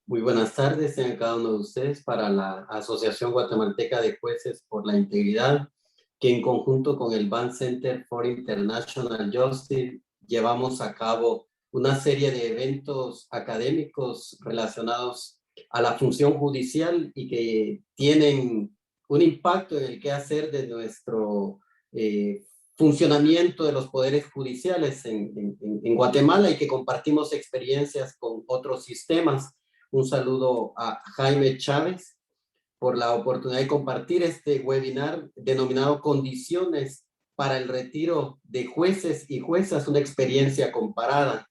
Muy buenas tardes a cada uno de ustedes para la Asociación Guatemalteca de Jueces por la Integridad, que en conjunto con el Band Center for International Justice llevamos a cabo una serie de eventos académicos relacionados a la función judicial y que tienen un impacto en el quehacer de nuestro funcionamiento de los poderes judiciales en Guatemala y que compartimos experiencias con otros sistemas. Un saludo a Jaime Chávez por la oportunidad de compartir este webinar denominado Condiciones para el retiro de jueces y juezas, una experiencia comparada,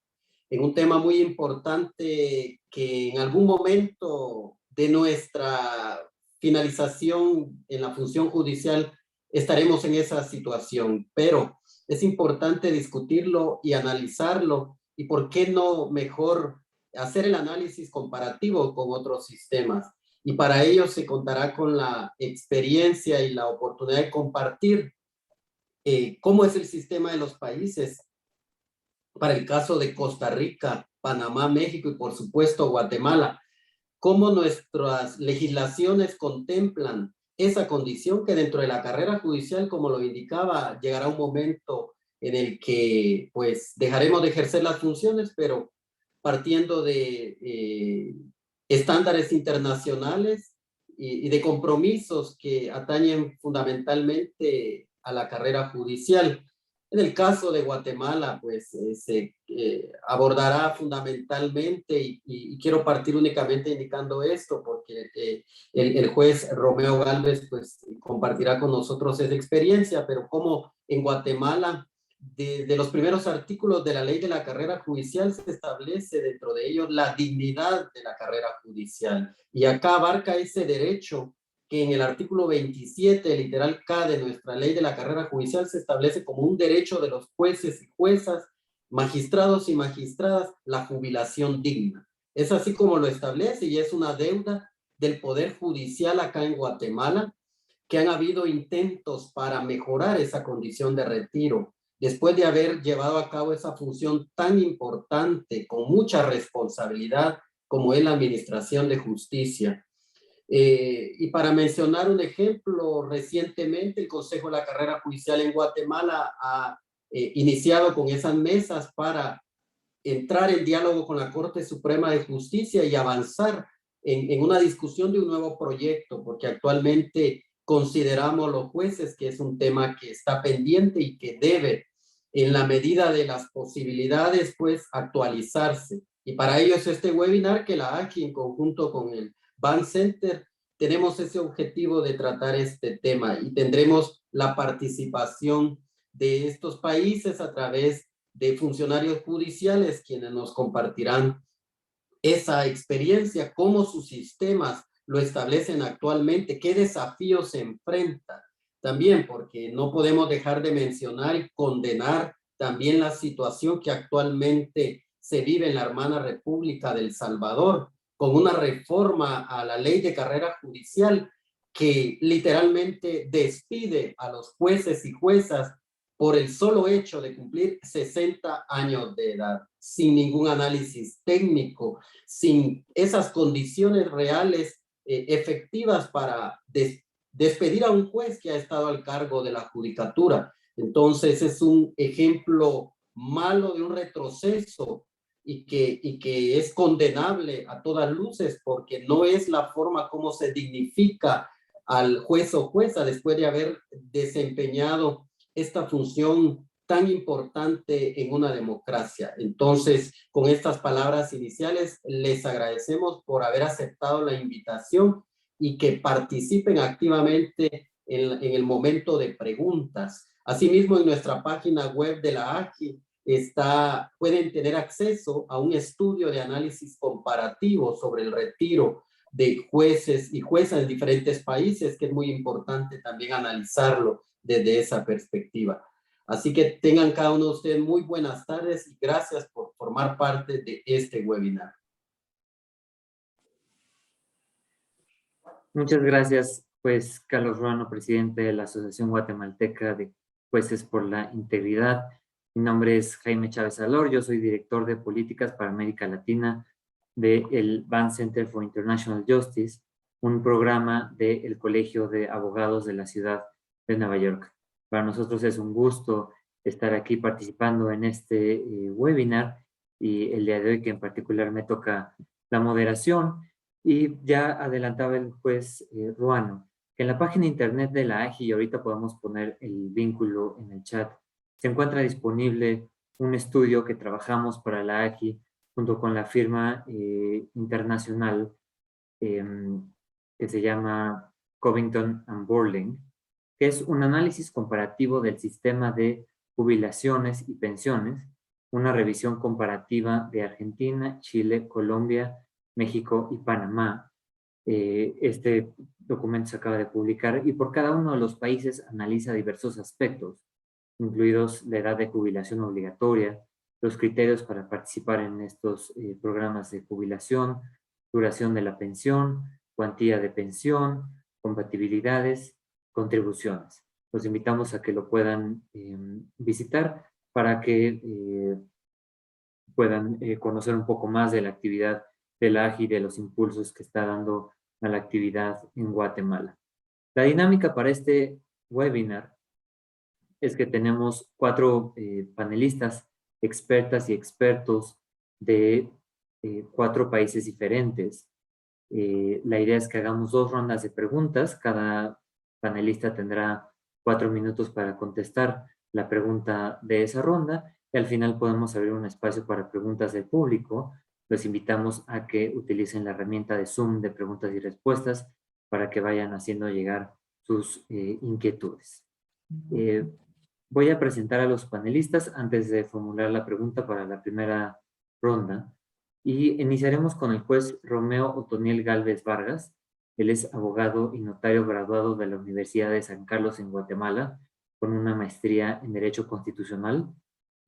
en un tema muy importante que en algún momento de nuestra finalización en la función judicial estaremos en esa situación, pero es importante discutirlo y analizarlo, y por qué no mejor hacer el análisis comparativo con otros sistemas. Y para ello se contará con la experiencia y la oportunidad de compartir cómo es el sistema de los países. Para el caso de Costa Rica, Panamá, México y por supuesto Guatemala, cómo nuestras legislaciones contemplan esa condición que dentro de la carrera judicial, como lo indicaba, llegará un momento en el que pues dejaremos de ejercer las funciones, pero partiendo de estándares internacionales y de compromisos que atañen fundamentalmente a la carrera judicial. En el caso de Guatemala, pues se abordará fundamentalmente, y quiero partir únicamente indicando esto, porque el juez Romeo Galvez pues compartirá con nosotros esa experiencia, pero como en Guatemala, de los primeros artículos de la ley de la carrera judicial se establece dentro de ellos la dignidad de la carrera judicial. Y acá abarca ese derecho que en el artículo 27, literal K de nuestra ley de la carrera judicial, se establece como un derecho de los jueces y juezas, magistrados y magistradas, la jubilación digna. Es así como lo establece y es una deuda del Poder Judicial acá en Guatemala, que han habido intentos para mejorar esa condición de retiro, después de haber llevado a cabo esa función tan importante, con mucha responsabilidad, como es la administración de justicia. Y para mencionar un ejemplo, recientemente el Consejo de la Carrera Judicial en Guatemala ha iniciado con esas mesas para entrar en diálogo con la Corte Suprema de Justicia y avanzar en una discusión de un nuevo proyecto, porque actualmente consideramos los jueces que es un tema que está pendiente y que debe, en la medida de las posibilidades, pues actualizarse. Y para ello es este webinar que la AGI, en conjunto con el Band Center, tenemos ese objetivo de tratar este tema y tendremos la participación de estos países a través de funcionarios judiciales, quienes nos compartirán esa experiencia, cómo sus sistemas lo establecen actualmente, qué desafíos se enfrenta. También porque no podemos dejar de mencionar y condenar también la situación que actualmente se vive en la hermana República del Salvador, con una reforma a la ley de carrera judicial que literalmente despide a los jueces y juezas por el solo hecho de cumplir 60 años de edad, sin ningún análisis técnico, sin esas condiciones reales efectivas para despedir a un juez que ha estado al cargo de la judicatura. Entonces es un ejemplo malo de un retroceso y que es condenable a todas luces, porque no es la forma como se dignifica al juez o jueza después de haber desempeñado esta función tan importante en una democracia. Entonces, con estas palabras iniciales, les agradecemos por haber aceptado la invitación y que participen activamente en el momento de preguntas. Asimismo, en nuestra página web de la AGI pueden tener acceso a un estudio de análisis comparativo sobre el retiro de jueces y juezas en diferentes países, que es muy importante también analizarlo desde esa perspectiva. Así que tengan cada uno de ustedes muy buenas tardes y gracias por formar parte de este webinar. Muchas gracias, pues, Carlos Ruano, presidente de la Asociación Guatemalteca de Jueces por la Integridad. Mi nombre es Jaime Chávez Alor, yo soy director de Políticas para América Latina del Band Center for International Justice, un programa del Colegio de Abogados de la Ciudad de Nueva York. Para nosotros es un gusto estar aquí participando en este webinar, y el día de hoy que en particular me toca la moderación. Y ya adelantaba el juez Ruano, que en la página internet de la AGI, y ahorita podemos poner el vínculo en el chat, se encuentra disponible un estudio que trabajamos para la AGI junto con la firma internacional que se llama Covington and Burling, que es un análisis comparativo del sistema de jubilaciones y pensiones, una revisión comparativa de Argentina, Chile, Colombia, México y Panamá. Este documento se acaba de publicar y por cada uno de los países analiza diversos aspectos, incluidos la edad de jubilación obligatoria, los criterios para participar en estos programas de jubilación, duración de la pensión, cuantía de pensión, compatibilidades, contribuciones. Los invitamos a que lo puedan visitar para que puedan conocer un poco más de la actividad de la AGI y de los impulsos que está dando a la actividad en Guatemala. La dinámica para este webinar es que tenemos 4 panelistas, expertas y expertos de 4 países diferentes. La idea es que hagamos 2 rondas de preguntas. Cada panelista tendrá 4 minutos para contestar la pregunta de esa ronda y al final podemos abrir un espacio para preguntas del público. Los invitamos a que utilicen la herramienta de Zoom de preguntas y respuestas para que vayan haciendo llegar sus inquietudes. Voy a presentar a los panelistas antes de formular la pregunta para la primera ronda. Y iniciaremos con el juez Romeo Otoniel Gálvez Vargas. Él es abogado y notario graduado de la Universidad de San Carlos en Guatemala, con una maestría en Derecho Constitucional.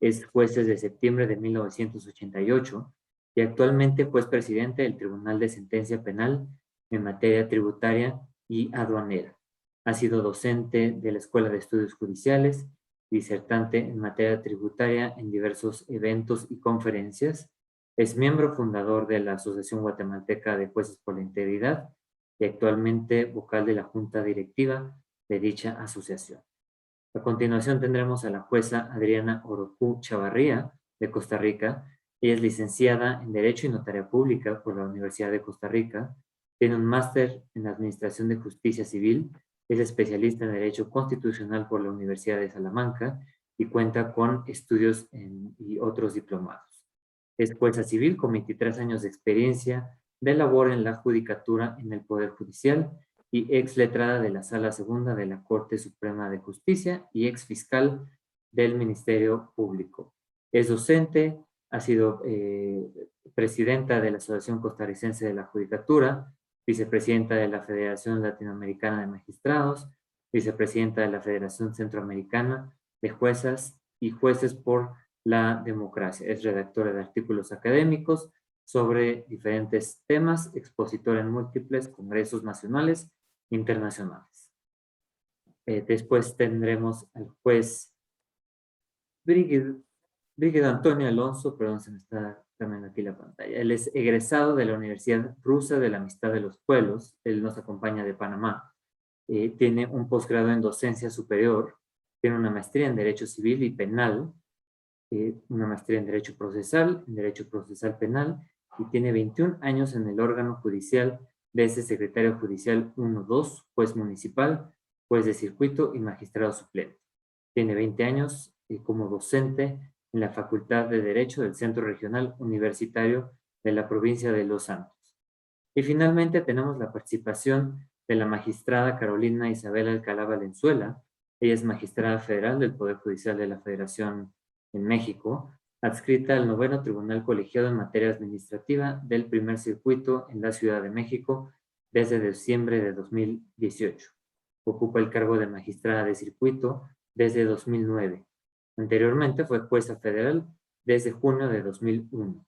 Es juez desde septiembre de 1988 y actualmente juez presidente del Tribunal de Sentencia Penal en materia tributaria y aduanera. Ha sido docente de la Escuela de Estudios Judiciales, disertante en materia tributaria en diversos eventos y conferencias. Es miembro fundador de la Asociación Guatemalteca de Jueces por la Integridad y actualmente vocal de la Junta Directiva de dicha asociación. A continuación tendremos a la jueza Adriana Orocú Chavarría, de Costa Rica. Ella es licenciada en Derecho y Notaría Pública por la Universidad de Costa Rica. Tiene un máster en Administración de Justicia Civil. Es especialista en Derecho Constitucional por la Universidad de Salamanca y cuenta con estudios y otros diplomados. Es jueza civil con 23 años de experiencia de labor en la judicatura en el Poder Judicial y ex letrada de la Sala Segunda de la Corte Suprema de Justicia y ex fiscal del Ministerio Público. Es docente, ha sido presidenta de la Asociación Costarricense de la Judicatura, vicepresidenta de la Federación Latinoamericana de Magistrados, vicepresidenta de la Federación Centroamericana de Juezas y Jueces por la Democracia. Es redactora de artículos académicos sobre diferentes temas, expositora en múltiples congresos nacionales e internacionales. Después tendremos al juez Brígido Antonio Alonso, perdón, se me está cambiando aquí la pantalla. Él es egresado de la Universidad Rusa de la Amistad de los Pueblos. Él nos acompaña de Panamá. Tiene un posgrado en docencia superior. Tiene una maestría en Derecho Civil y Penal. Una maestría en Derecho Procesal Penal. Y tiene 21 años en el órgano judicial desde secretario judicial 1-2, juez municipal, juez de circuito y magistrado suplente. Tiene 20 años como docente en la Facultad de Derecho del Centro Regional Universitario de la provincia de Los Santos. Y finalmente tenemos la participación de la magistrada Carolina Isabel Alcalá Valenzuela. Ella es magistrada federal del Poder Judicial de la Federación en México, adscrita al 9º Tribunal Colegiado en Materia Administrativa del Primer Circuito en la Ciudad de México desde diciembre de 2018. Ocupa el cargo de magistrada de circuito desde 2009. Anteriormente fue jueza federal desde junio de 2001.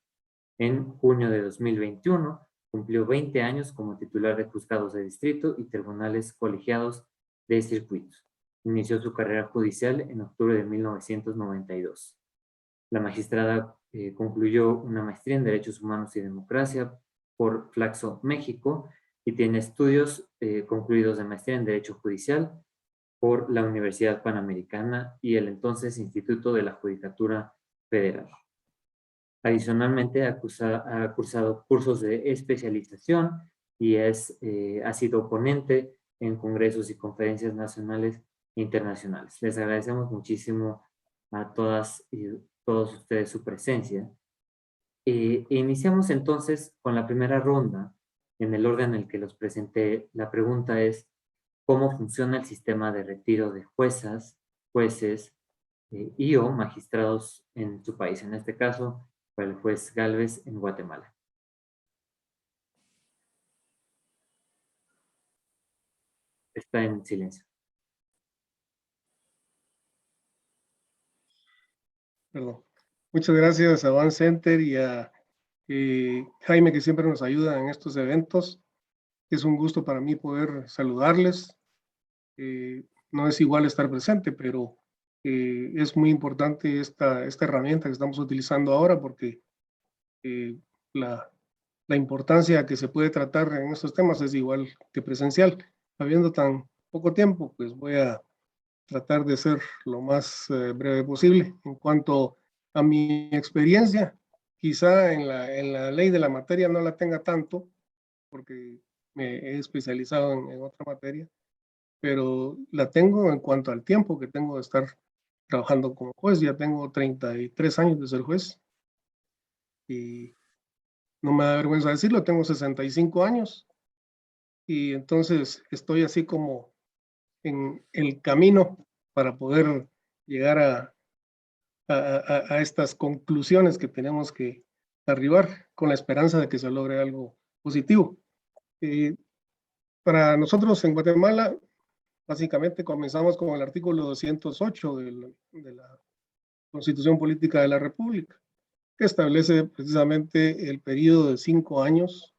En junio de 2021 cumplió 20 años como titular de juzgados de distrito y tribunales colegiados de circuitos. Inició su carrera judicial en octubre de 1992. La magistrada concluyó una maestría en Derechos Humanos y Democracia por Flaxo, México, y tiene estudios concluidos de maestría en Derecho Judicial por la Universidad Panamericana y el entonces Instituto de la Judicatura Federal. Adicionalmente, ha cursado cursos de especialización y ha sido ponente en congresos y conferencias nacionales e internacionales. Les agradecemos muchísimo a todas y todos ustedes su presencia. Iniciamos entonces con la primera ronda, en el orden en el que los presenté. La pregunta es, ¿cómo funciona el sistema de retiro de juezas, jueces y o magistrados en su país? En este caso, para el juez Gálvez en Guatemala. Está en silencio. Perdón. Muchas gracias a Van Center y a Jaime, que siempre nos ayuda en estos eventos. Es un gusto para mí poder saludarles. No es igual estar presente, pero es muy importante esta herramienta que estamos utilizando ahora, porque la importancia que se puede tratar en estos temas es igual que presencial. Habiendo tan poco tiempo, pues voy a tratar de ser lo más breve posible. En cuanto a mi experiencia, quizá en la ley de la materia no la tenga tanto, porque me he especializado en otra materia, pero la tengo en cuanto al tiempo que tengo de estar trabajando como juez. Ya tengo 33 años de ser juez y no me da vergüenza decirlo, tengo 65 años y entonces estoy así como en el camino para poder llegar a estas conclusiones que tenemos que arribar con la esperanza de que se logre algo positivo. Para nosotros en Guatemala, básicamente comenzamos con el artículo 208 de la Constitución Política de la República, que establece precisamente el periodo de 5 años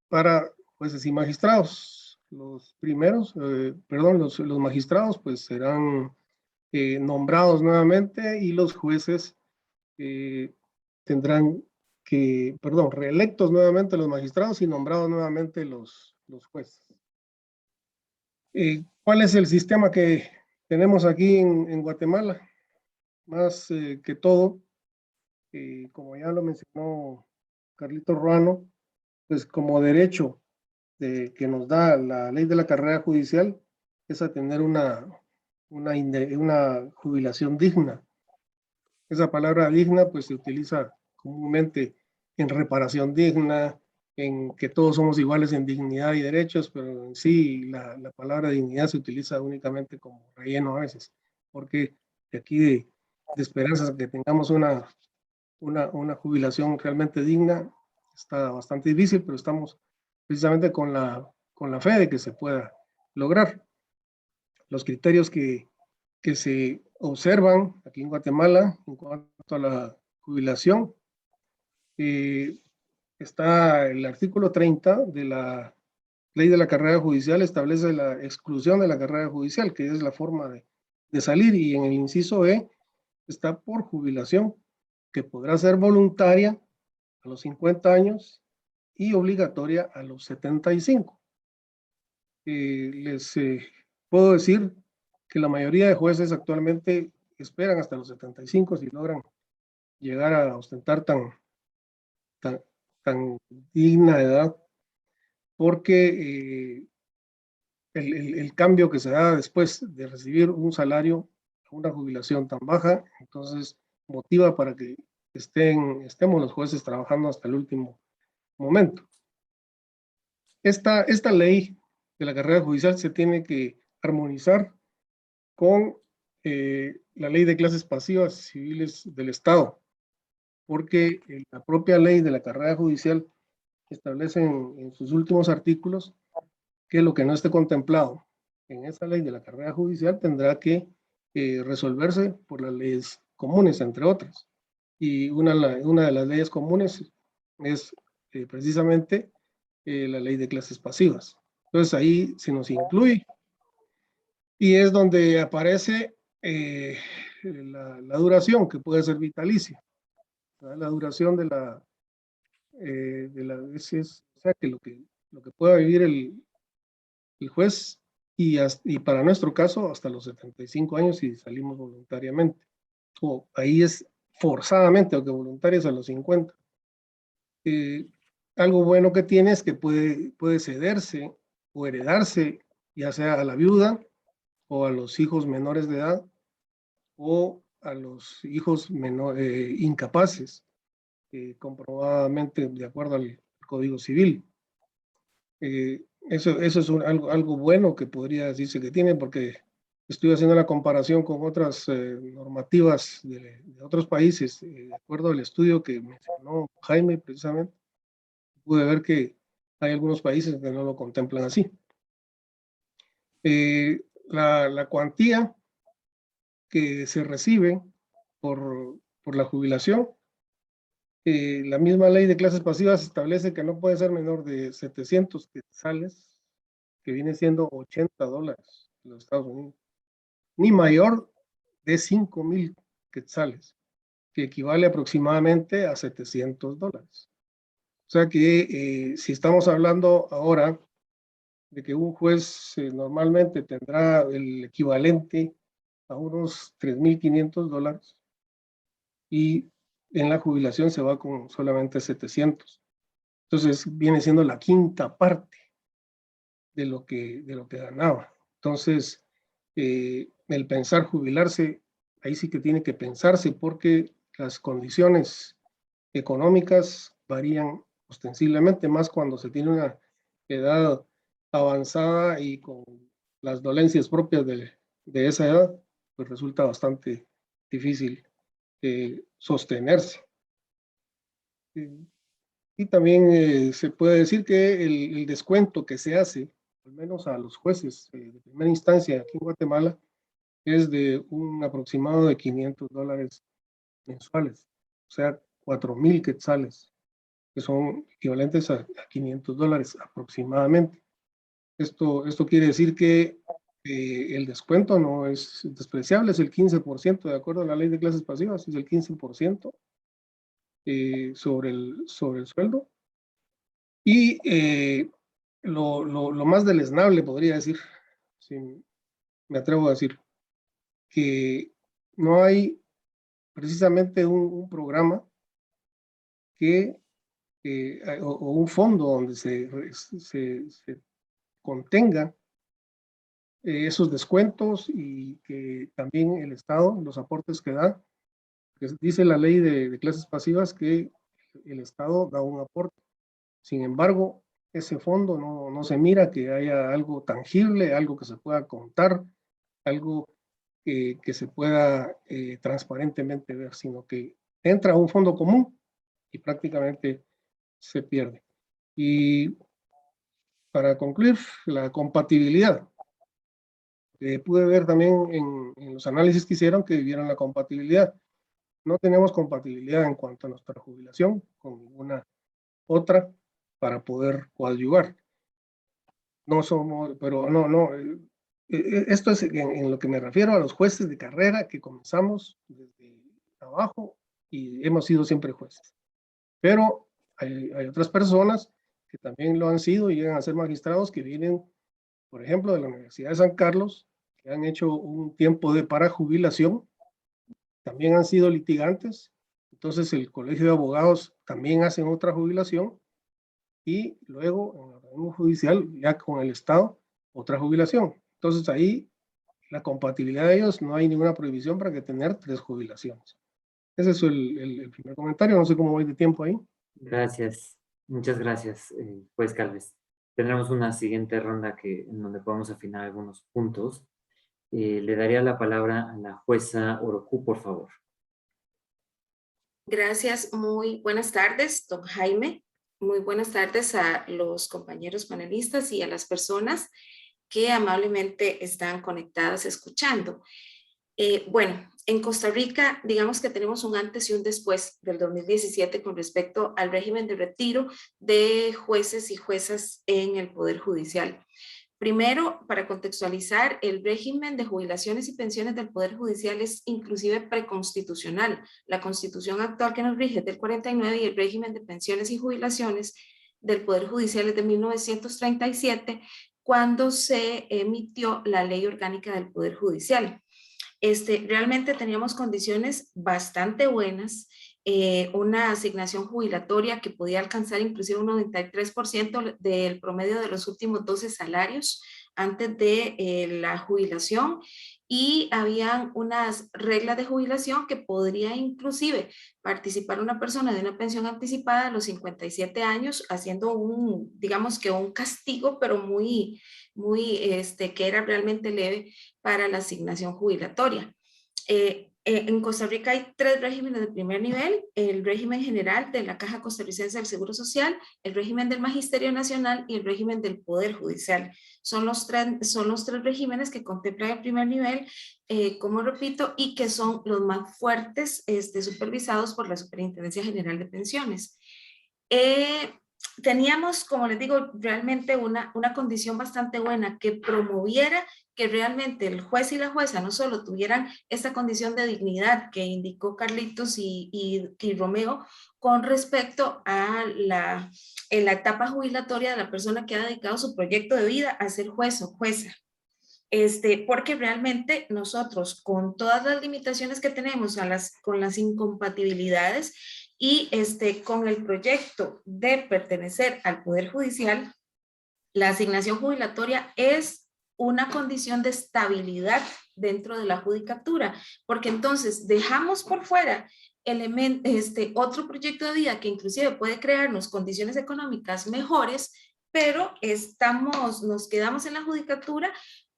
para jueces y magistrados. Los primeros, los magistrados pues serán nombrados nuevamente y los jueces tendrán reelectos nuevamente los magistrados y nombrados nuevamente los jueces. ¿Cuál es el sistema que tenemos aquí en Guatemala? Más que todo, como ya lo mencionó Carlito Ruano, pues como derecho que nos da la ley de la carrera judicial es a tener una jubilación digna. Esa palabra digna pues se utiliza comúnmente en reparación digna, en que todos somos iguales en dignidad y derechos, pero en sí la palabra dignidad se utiliza únicamente como relleno a veces, porque de aquí de esperanzas que tengamos una jubilación realmente digna está bastante difícil, pero estamos precisamente con la fe de que se pueda lograr. Los criterios que se observan aquí en Guatemala en cuanto a la jubilación, está el artículo 30 de la ley de la carrera judicial, establece la exclusión de la carrera judicial, que es la forma de salir, y en el inciso E está por jubilación, que podrá ser voluntaria a los 50 años y obligatoria a los 75. Les puedo decir que la mayoría de jueces actualmente esperan hasta los 75 si logran llegar a ostentar tan digna edad, porque el cambio que se da después de recibir un salario a una jubilación tan baja, entonces motiva para que estemos los jueces trabajando hasta el último momento. Esta ley de la carrera judicial se tiene que armonizar con la ley de clases pasivas civiles del Estado, porque la propia ley de la carrera judicial establece en sus últimos artículos que lo que no esté contemplado en esa ley de la carrera judicial tendrá que resolverse por las leyes comunes, entre otras. Y una de las leyes comunes es precisamente la ley de clases pasivas. Entonces ahí se nos incluye y es donde aparece la duración, que puede ser vitalicia. ¿Verdad? La duración de la o sea, que lo que pueda vivir el juez y para nuestro caso hasta los 75 años si salimos voluntariamente. O ahí es forzadamente, aunque voluntarios a los 50. Algo bueno que tiene es que puede cederse o heredarse, ya sea a la viuda o a los hijos menores de edad o a los hijos incapaces, comprobadamente de acuerdo al Código Civil. Eso es algo bueno que podría decirse que tiene, porque estoy haciendo la comparación con otras normativas de otros países, de acuerdo al estudio que mencionó Jaime precisamente, pude ver que hay algunos países que no lo contemplan así. La cuantía que se recibe por la jubilación, la misma ley de clases pasivas establece que no puede ser menor de 700 quetzales, que viene siendo $80 en los Estados Unidos, ni mayor de 5,000 quetzales, que equivale aproximadamente a $700. O sea que si estamos hablando ahora de que un juez normalmente tendrá el equivalente a unos $3,500 y en la jubilación se va con solamente 700. Entonces viene siendo la quinta parte de lo que ganaba. Entonces, el pensar jubilarse, ahí sí que tiene que pensarse porque las condiciones económicas varían ostensiblemente, más cuando se tiene una edad avanzada y con las dolencias propias de esa edad, pues resulta bastante difícil sostenerse. Y también se puede decir que el descuento que se hace, al menos a los jueces de primera instancia aquí en Guatemala, es de un aproximado de $500 mensuales, o sea, 4,000 quetzales, que son equivalentes a $500 aproximadamente. Esto quiere decir que el descuento no es despreciable, es el 15%, de acuerdo a la ley de clases pasivas, es el 15% sobre el sueldo. Y lo más deleznable, podría decir, si me atrevo a decir, que no hay precisamente un programa o un fondo donde se contenga esos descuentos y que también el Estado, los aportes que da, que dice la ley de clases pasivas que el Estado da un aporte. Sin embargo, ese fondo no se mira que haya algo tangible, algo que se pueda contar, algo que se pueda transparentemente ver, sino que entra a un fondo común y prácticamente se pierde. Y para concluir, la compatibilidad. Pude ver también en los análisis que hicieron que vieron la compatibilidad. No tenemos compatibilidad en cuanto a nuestra jubilación con ninguna otra para poder coadyuvar. No somos, pero no, esto es en lo que me refiero a los jueces de carrera que comenzamos desde abajo y hemos sido siempre jueces. Pero hay otras personas que también lo han sido y llegan a ser magistrados que vienen, por ejemplo, de la Universidad de San Carlos, que han hecho un tiempo de parajubilación, también han sido litigantes, entonces el Colegio de Abogados también hacen otra jubilación y luego en el organismo judicial, ya con el Estado, otra jubilación. Entonces ahí la compatibilidad de ellos, no hay ninguna prohibición para que tener 3 jubilaciones. Ese es el primer comentario, no sé cómo voy de tiempo ahí. Gracias, muchas gracias, juez Calves. Tendremos una siguiente ronda en donde podamos afinar algunos puntos. Le daría la palabra a la jueza Orocu, por favor. Gracias, muy buenas tardes, don Jaime. Muy buenas tardes a los compañeros panelistas y a las personas que amablemente están conectadas escuchando. Bueno, en Costa Rica, digamos que tenemos un antes y un después del 2017 con respecto al régimen de retiro de jueces y juezas en el Poder Judicial. Primero, para contextualizar, el régimen de jubilaciones y pensiones del Poder Judicial es inclusive preconstitucional. La Constitución actual que nos rige es del 49 y el régimen de pensiones y jubilaciones del Poder Judicial es de 1937, cuando se emitió la Ley Orgánica del Poder Judicial. Realmente teníamos condiciones bastante buenas, una asignación jubilatoria que podía alcanzar inclusive un 93% del promedio de los últimos 12 salarios antes de la jubilación, y habían unas reglas de jubilación que podría inclusive participar una persona de una pensión anticipada a los 57 años, haciendo digamos que un castigo, pero que era realmente leve para la asignación jubilatoria. En Costa Rica hay 3 regímenes de primer nivel: el régimen general de la Caja Costarricense del Seguro Social, el régimen del Magisterio Nacional y el régimen del Poder Judicial. Son los tres regímenes que contemplan el primer nivel, como repito, y que son los más fuertes, supervisados por la Superintendencia General de Pensiones. Teníamos, como les digo, realmente una condición bastante buena que promoviera que realmente el juez y la jueza no solo tuvieran esta condición de dignidad que indicó Carlitos y Romeo con respecto a la etapa jubilatoria de la persona que ha dedicado su proyecto de vida a ser juez o jueza. Porque realmente nosotros, con todas las limitaciones que tenemos, con las incompatibilidades y con el proyecto de pertenecer al Poder Judicial, la asignación jubilatoria es una condición de estabilidad dentro de la judicatura, porque entonces dejamos por fuera otro proyecto de vida que inclusive puede crearnos condiciones económicas mejores, pero nos quedamos en la judicatura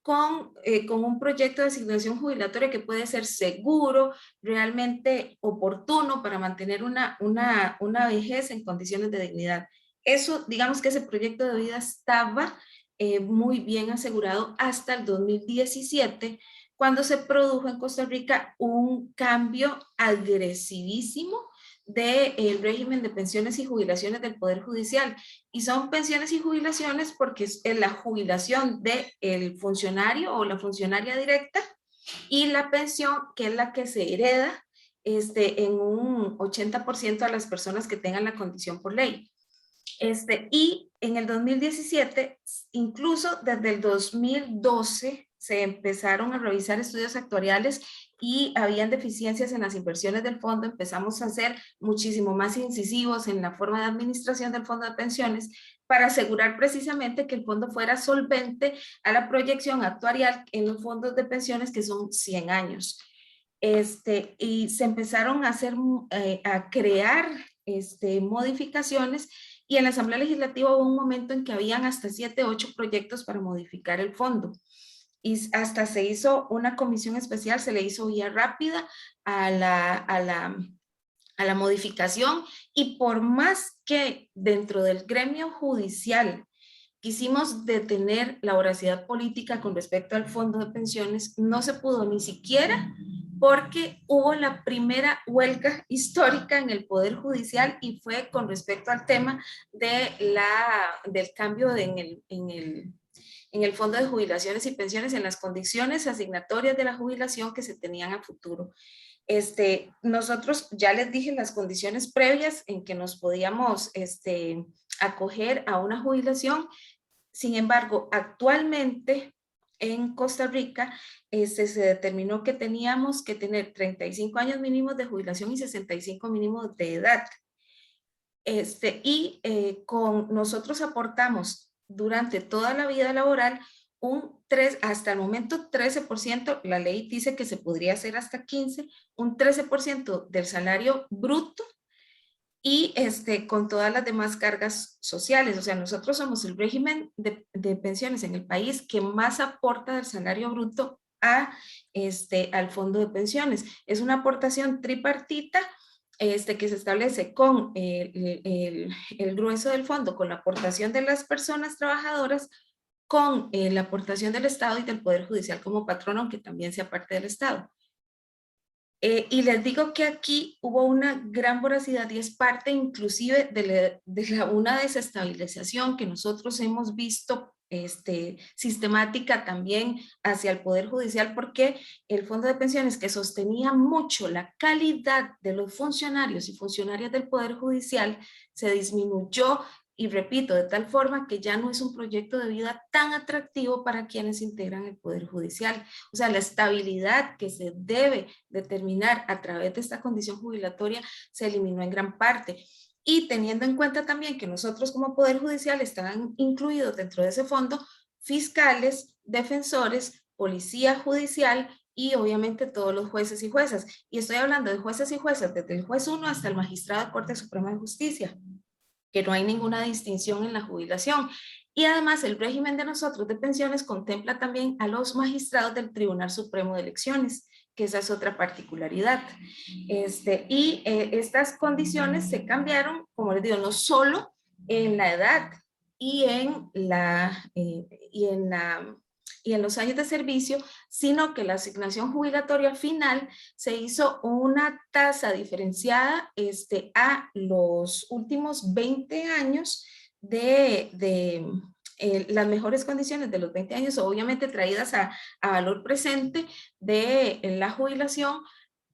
con un proyecto de asignación jubilatoria que puede ser seguro, realmente oportuno para mantener una vejez en condiciones de dignidad. Eso, digamos que ese proyecto de vida estaba muy bien asegurado hasta el 2017, cuando se produjo en Costa Rica un cambio agresivísimo del régimen de pensiones y jubilaciones del Poder Judicial. Y son pensiones y jubilaciones porque es la jubilación del funcionario o la funcionaria directa, y la pensión, que es la que se hereda en un 80% a las personas que tengan la condición por ley. Y en el 2017, incluso desde el 2012, se empezaron a revisar estudios actuariales y habían deficiencias en las inversiones del fondo. Empezamos a ser muchísimo más incisivos en la forma de administración del fondo de pensiones para asegurar precisamente que el fondo fuera solvente a la proyección actuarial en los fondos de pensiones, que son 100 años. Y se empezaron a crear modificaciones, y en la Asamblea Legislativa hubo un momento en que habían hasta 7, 8 proyectos para modificar el fondo. Y hasta se hizo una comisión especial, se le hizo vía rápida a la modificación, y por más que dentro del gremio judicial quisimos detener la voracidad política con respecto al fondo de pensiones, no se pudo, ni siquiera porque hubo la primera huelga histórica en el Poder Judicial, y fue con respecto al tema del cambio en el fondo de jubilaciones y pensiones, en las condiciones asignatorias de la jubilación que se tenían a futuro. Nosotros ya les dije las condiciones previas en que nos podíamos acoger a una jubilación. Sin embargo, actualmente en Costa Rica se determinó que teníamos que tener 35 años mínimos de jubilación y 65 mínimos de edad. Nosotros aportamos durante toda la vida laboral hasta el momento 13%, la ley dice que se podría hacer hasta 15%, un 13% del salario bruto, y con todas las demás cargas sociales. O sea, nosotros somos el régimen de pensiones en el país que más aporta del salario bruto al fondo de pensiones. Es una aportación tripartita que se establece con el grueso del fondo, con la aportación de las personas trabajadoras, con la aportación del Estado y del Poder Judicial como patrón, aunque también sea parte del Estado. Y les digo que aquí hubo una gran voracidad, y es parte inclusive de una desestabilización que nosotros hemos visto sistemática también hacia el Poder Judicial, porque el Fondo de Pensiones, que sostenía mucho la calidad de los funcionarios y funcionarias del Poder Judicial, se disminuyó, y repito, de tal forma que ya no es un proyecto de vida tan atractivo para quienes integran el Poder Judicial. O sea, la estabilidad que se debe determinar a través de esta condición jubilatoria se eliminó en gran parte. Y teniendo en cuenta también que nosotros como Poder Judicial están incluidos dentro de ese fondo fiscales, defensores, policía judicial y obviamente todos los jueces y juezas. Y estoy hablando de jueces y juezas desde el juez 1 hasta el magistrado de Corte Suprema de Justicia, que no hay ninguna distinción en la jubilación. Y además el régimen de nosotros de pensiones contempla también a los magistrados del Tribunal Supremo de Elecciones, que esa es otra particularidad. Estas condiciones se cambiaron, como les digo, no solo en la edad y en los años de servicio, sino que la asignación jubilatoria final se hizo una tasa diferenciada a los últimos 20 años las mejores condiciones de los 20 años, obviamente traídas a valor presente de la jubilación,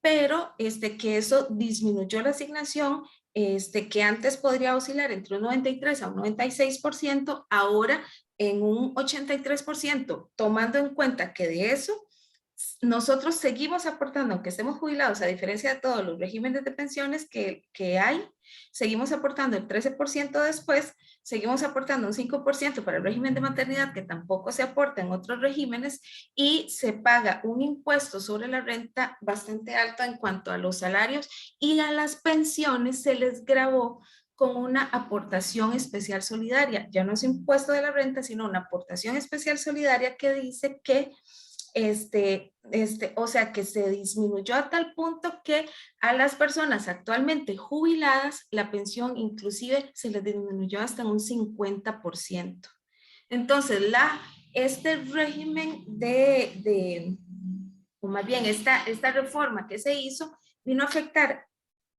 pero que eso disminuyó la asignación, que antes podría oscilar entre un 93 a un 96%, ahora en un 83%, tomando en cuenta que de eso nosotros seguimos aportando, aunque estemos jubilados, a diferencia de todos los regímenes de pensiones que hay, seguimos aportando el 13% después, seguimos aportando un 5% para el régimen de maternidad, que tampoco se aporta en otros regímenes, y se paga un impuesto sobre la renta bastante alto en cuanto a los salarios, y a las pensiones se les gravó con una aportación especial solidaria. Ya no es impuesto de la renta, sino una aportación especial solidaria que dice que o sea, que se disminuyó a tal punto que a las personas actualmente jubiladas la pensión inclusive se les disminuyó hasta un 50%. Entonces, este régimen o más bien esta reforma que se hizo vino a afectar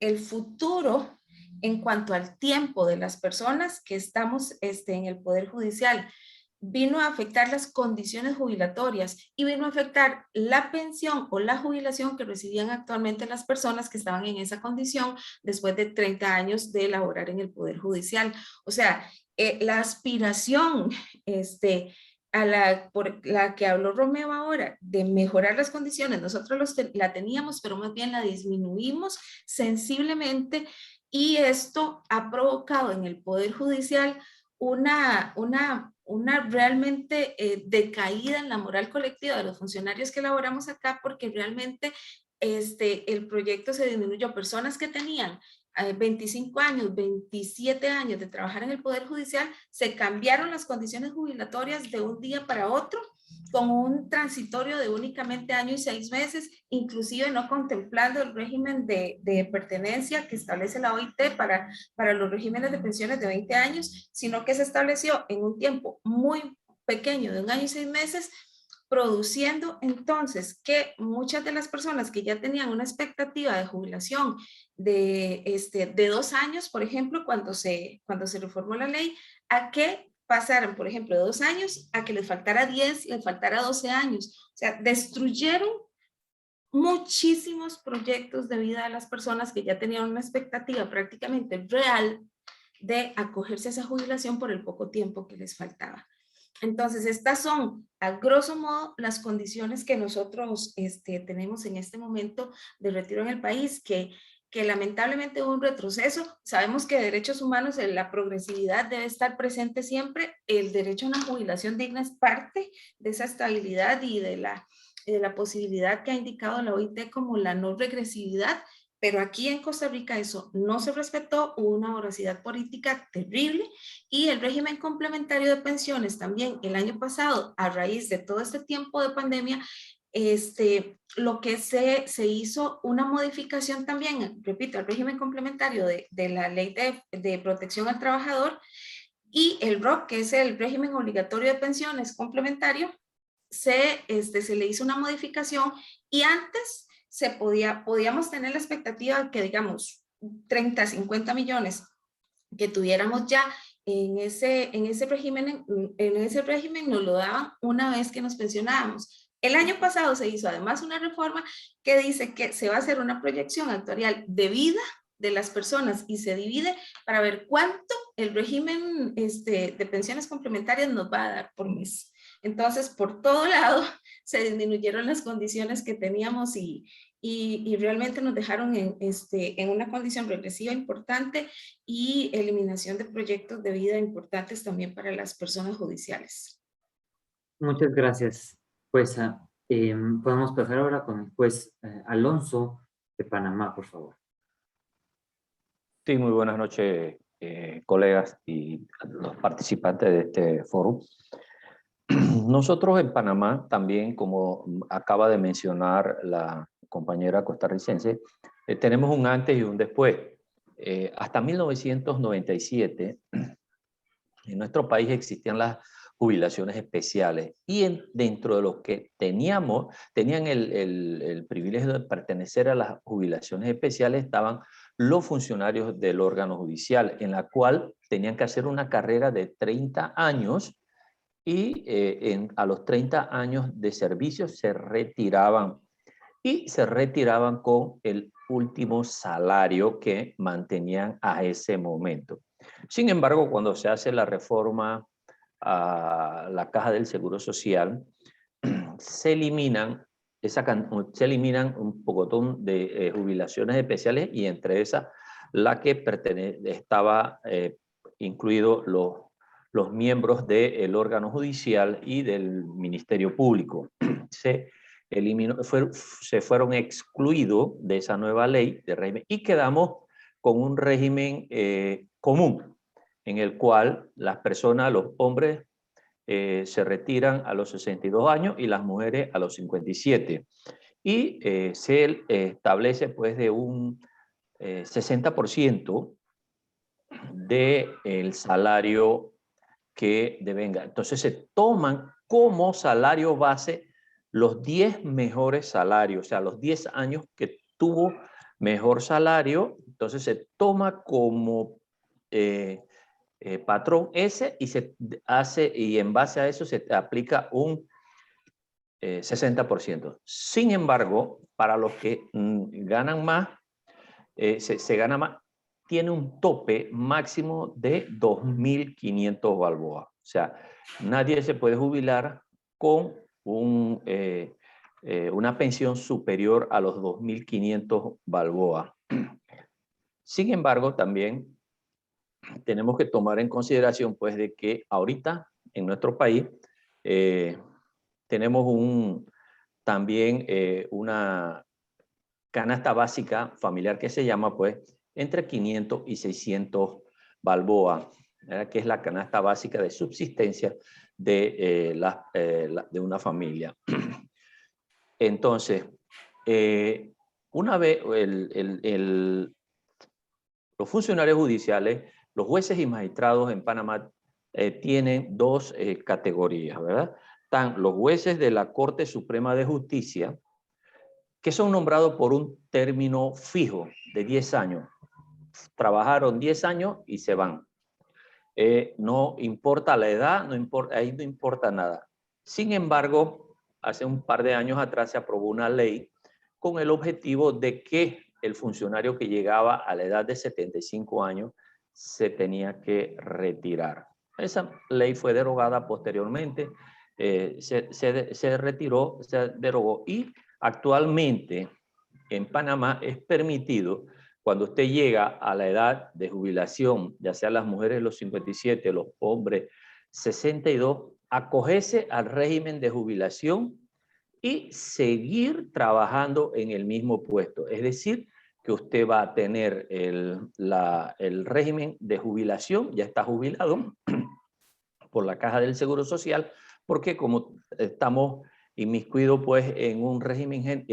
el futuro en cuanto al tiempo de las personas que estamos en el Poder Judicial. Vino a afectar las condiciones jubilatorias y vino a afectar la pensión o la jubilación que recibían actualmente las personas que estaban en esa condición después de 30 años de laborar en el Poder Judicial. O sea, la aspiración por la que habló Romeo ahora, de mejorar las condiciones, nosotros la teníamos, pero más bien la disminuimos sensiblemente, y esto ha provocado en el Poder Judicial una realmente decaída en la moral colectiva de los funcionarios que laboramos acá, porque realmente el proyecto se disminuyó. Personas que tenían 25 años, 27 años de trabajar en el Poder Judicial, se cambiaron las condiciones jubilatorias de un día para otro, con un transitorio de únicamente año y 6 meses, inclusive no contemplando el régimen de pertenencia que establece la OIT para los regímenes de pensiones de 20 años, sino que se estableció en un tiempo muy pequeño, de un año y 6 meses, produciendo entonces que muchas de las personas que ya tenían una expectativa de jubilación de 2 años, por ejemplo, cuando se reformó la ley, a que pasaran, por ejemplo, de 2 años a que les faltara 10, les faltara 12 años. O sea, destruyeron muchísimos proyectos de vida de las personas que ya tenían una expectativa prácticamente real de acogerse a esa jubilación por el poco tiempo que les faltaba. Entonces, estas son, a grosso modo, las condiciones que nosotros tenemos en este momento de retiro en el país, que lamentablemente hubo un retroceso. Sabemos que derechos humanos, la progresividad debe estar presente siempre. El derecho a una jubilación digna es parte de esa estabilidad y de la posibilidad que ha indicado la OIT como la no regresividad. Pero aquí en Costa Rica eso no se respetó, hubo una voracidad política terrible, y el régimen complementario de pensiones también el año pasado, a raíz de todo este tiempo de pandemia, lo que se hizo una modificación también, repito, el régimen complementario de la ley de protección al trabajador, y el ROP, que es el régimen obligatorio de pensiones complementario, se le hizo una modificación, y antes podíamos tener la expectativa de que, digamos, 30, 50 millones que tuviéramos ya en ese régimen nos lo daban una vez que nos pensionábamos. El año pasado se hizo además una reforma que dice que se va a hacer una proyección actuarial de vida de las personas y se divide para ver cuánto el régimen de pensiones complementarias nos va a dar por mes. Entonces, por todo lado, se disminuyeron las condiciones que teníamos y realmente nos dejaron en una condición regresiva importante y eliminación de proyectos de vida importantes también para las personas judiciales. Muchas gracias, jueza. Podemos pasar ahora con el juez Alonso de Panamá, por favor. Sí, muy buenas noches, colegas y los participantes de este foro. Nosotros en Panamá también, como acaba de mencionar la compañera costarricense, tenemos un antes y un después. Hasta 1997, en nuestro país existían las jubilaciones especiales y dentro de los que tenían el privilegio de pertenecer a las jubilaciones especiales estaban los funcionarios del órgano judicial, en la cual tenían que hacer una carrera de 30 años y a los 30 años de servicio se retiraban y se retiraban con el último salario que mantenían a ese momento. Sin embargo, cuando se hace la reforma a la Caja del Seguro Social, se eliminan un pocotón de jubilaciones especiales y entre esas la que estaba incluido los miembros del órgano judicial y del Ministerio Público. Se fueron excluidos de esa nueva ley de régimen y quedamos con un régimen común en el cual las personas, los hombres, se retiran a los 62 años y las mujeres a los 57. Y se establece pues de un 60% del salario que devenga. Entonces se toman como salario base los 10 mejores salarios, o sea, los 10 años que tuvo mejor salario, entonces se toma como patrón ese y se hace, y en base a eso se aplica un 60%. Sin embargo, para los que ganan más, se gana más, tiene un tope máximo de 2.500 balboas. O sea, nadie se puede jubilar con una pensión superior a los 2.500 balboas. Sin embargo, también tenemos que tomar en consideración pues de que ahorita en nuestro país tenemos también una canasta básica familiar que se llama pues entre 500 y 600 balboas, que es la canasta básica de subsistencia de una familia. Entonces, una vez los funcionarios judiciales, los jueces y magistrados en Panamá tienen dos categorías, ¿verdad? Están los jueces de la Corte Suprema de Justicia, que son nombrados por un término fijo de 10 años. Trabajaron 10 años y se van. No importa la edad, ahí no importa nada. Sin embargo, hace un par de años atrás se aprobó una ley con el objetivo de que el funcionario que llegaba a la edad de 75 años se tenía que retirar. Esa ley fue derogada posteriormente, se retiró, se derogó y actualmente en Panamá es permitido cuando usted llega a la edad de jubilación, ya sea las mujeres los 57, los hombres 62, acogerse al régimen de jubilación y seguir trabajando en el mismo puesto. Es decir, que usted va a tener el régimen de jubilación, ya está jubilado por la Caja del Seguro Social, porque como estamos inmiscuidos pues en un régimen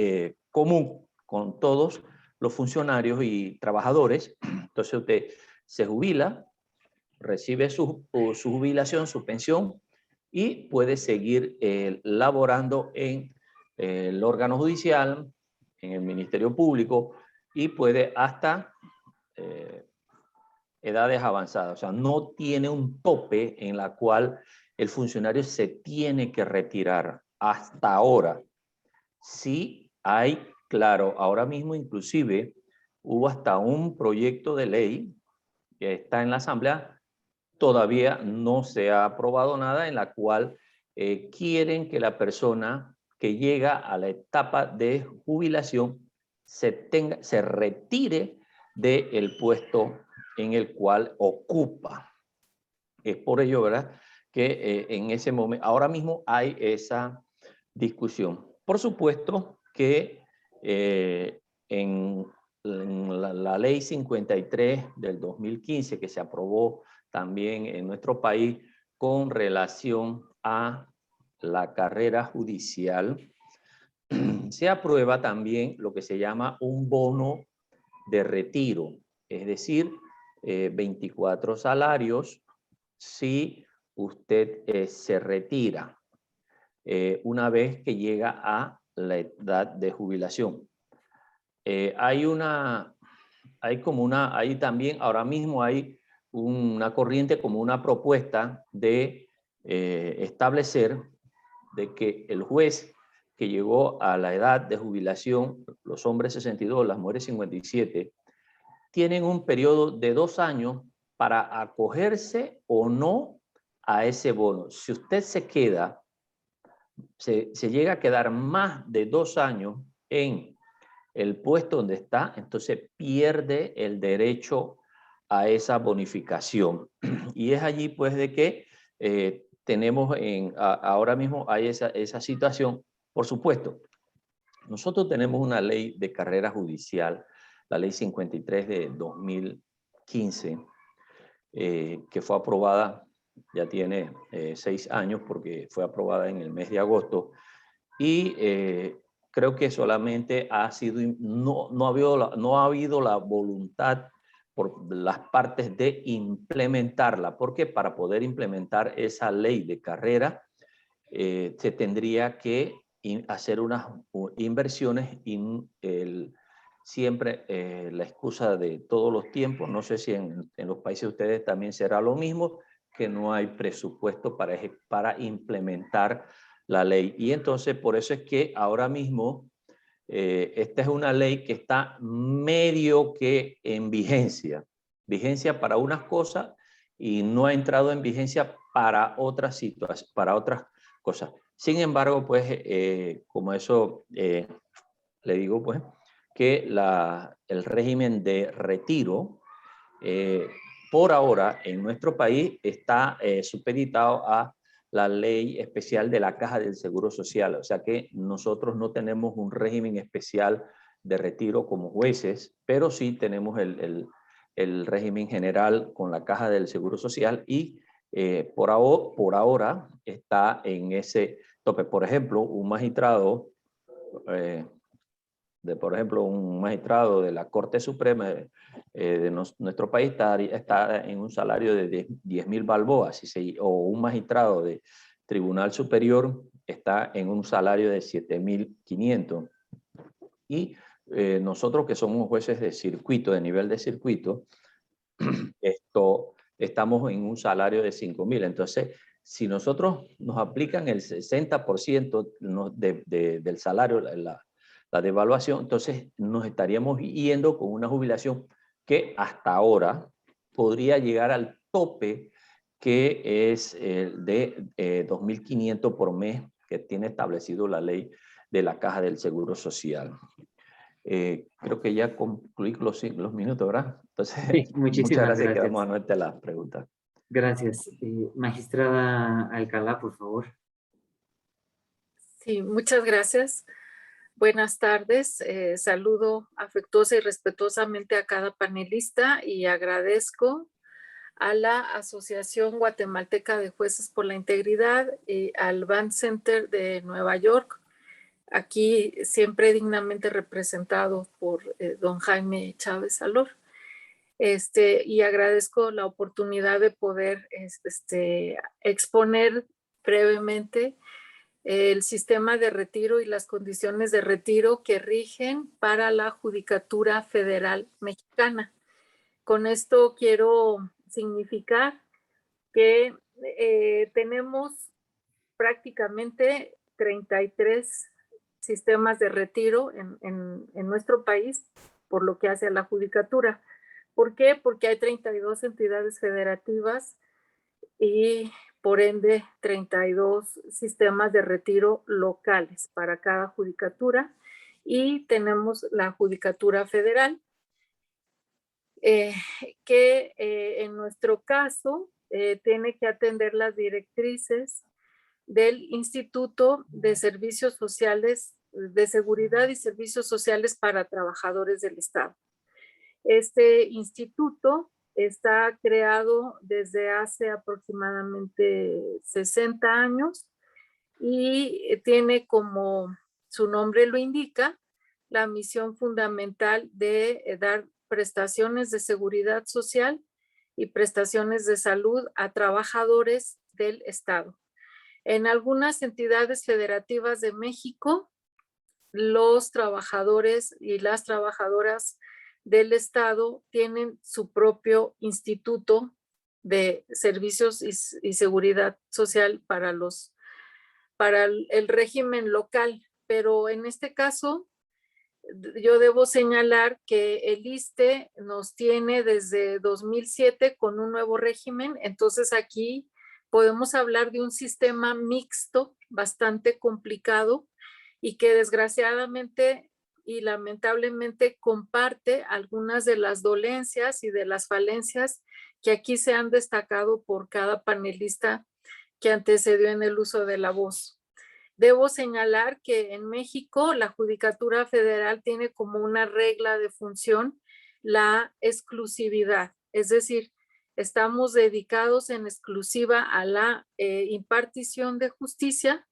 común con todos los funcionarios y trabajadores, entonces usted se jubila, recibe su jubilación, su pensión, y puede seguir laborando en el órgano judicial, en el Ministerio Público, y puede hasta edades avanzadas, o sea, no tiene un tope en la cual el funcionario se tiene que retirar hasta ahora. Sí hay, claro, ahora mismo inclusive hubo hasta un proyecto de ley que está en la Asamblea, todavía no se ha aprobado nada, en la cual quieren que la persona que llega a la etapa de jubilación se retire del puesto en el cual ocupa. Es por ello, ¿verdad?, que en ese momento, ahora mismo hay esa discusión. Por supuesto que en la ley 53 del 2015, que se aprobó también en nuestro país con relación a la carrera judicial, se aprueba también lo que se llama un bono de retiro, es decir, 24 salarios si usted se retira una vez que llega a la edad de jubilación. Hay también, ahora mismo hay una corriente como una propuesta de establecer de que el juez que llegó a la edad de jubilación, los hombres 62, las mujeres 57, tienen un periodo de 2 años para acogerse o no a ese bono. Si usted se queda, se llega a quedar más de 2 años en el puesto donde está, entonces pierde el derecho a esa bonificación. Y es allí pues de que tenemos ahora mismo hay esa situación. Por supuesto, nosotros tenemos una ley de carrera judicial, la ley 53 de 2015, que fue aprobada, ya tiene 6 años porque fue aprobada en el mes de agosto, y creo que solamente no ha habido la voluntad por las partes de implementarla, porque para poder implementar esa ley de carrera se tendría que hacer unas inversiones y siempre la excusa de todos los tiempos, no sé si en los países de ustedes también será lo mismo, que no hay presupuesto para implementar la ley. Y entonces por eso es que ahora mismo esta es una ley que está medio que en vigencia para unas cosas y no ha entrado en vigencia para otras situaciones, para otras cosas. Sin embargo, pues como eso le digo, pues que el régimen de retiro por ahora en nuestro país está supeditado a la ley especial de la Caja del Seguro Social. O sea que nosotros no tenemos un régimen especial de retiro como jueces, pero sí tenemos el régimen general con la Caja del Seguro Social y por ahora está en ese tope. Por ejemplo, un magistrado de la Corte Suprema de nuestro país está en un salario de 10.000 balboas, o un magistrado de Tribunal Superior está en un salario de 7.500. Y nosotros que somos jueces de circuito, de nivel de circuito, estamos en un salario de 5.000. Entonces, si nosotros nos aplican el 60% del salario, la devaluación, entonces nos estaríamos yendo con una jubilación que hasta ahora podría llegar al tope que es de 2.500 por mes que tiene establecido la ley de la Caja del Seguro Social. Creo que ya concluí los minutos, ¿verdad? Entonces, Sí, muchas muchísimas gracias. gracias. Quedamos anuentes a las preguntas. Gracias. Magistrada Alcalá, por favor. Sí, muchas gracias. Buenas tardes. Saludo afectuosa y respetuosamente a cada panelista y agradezco a la Asociación Guatemalteca de Jueces por la Integridad y al Band Center de Nueva York, aquí siempre dignamente representado por don Jaime Chávez Alor. Y agradezco la oportunidad de poder exponer brevemente el sistema de retiro y las condiciones de retiro que rigen para la Judicatura Federal Mexicana. Con esto quiero significar que tenemos prácticamente 33 sistemas de retiro en nuestro país por lo que hace a la judicatura. ¿Por qué? Porque hay 32 entidades federativas y por ende 32 sistemas de retiro locales para cada judicatura, y tenemos la judicatura federal, que en nuestro caso tiene que atender las directrices del Instituto de Servicios Sociales, de Seguridad y Servicios Sociales para Trabajadores del Estado. Este instituto está creado desde hace aproximadamente 60 años y tiene, como su nombre lo indica, la misión fundamental de dar prestaciones de seguridad social y prestaciones de salud a trabajadores del Estado. En algunas entidades federativas de México, los trabajadores y las trabajadoras del Estado tienen su propio instituto de servicios y seguridad social para el régimen local. Pero en este caso, yo debo señalar que el ISSSTE nos tiene desde 2007 con un nuevo régimen. Entonces aquí podemos hablar de un sistema mixto bastante complicado y que desgraciadamente y lamentablemente comparte algunas de las dolencias y de las falencias que aquí se han destacado por cada panelista que antecedió en el uso de la voz. Debo señalar que en México la Judicatura Federal tiene como una regla de función la exclusividad, es decir, estamos dedicados en exclusiva a la impartición de justicia.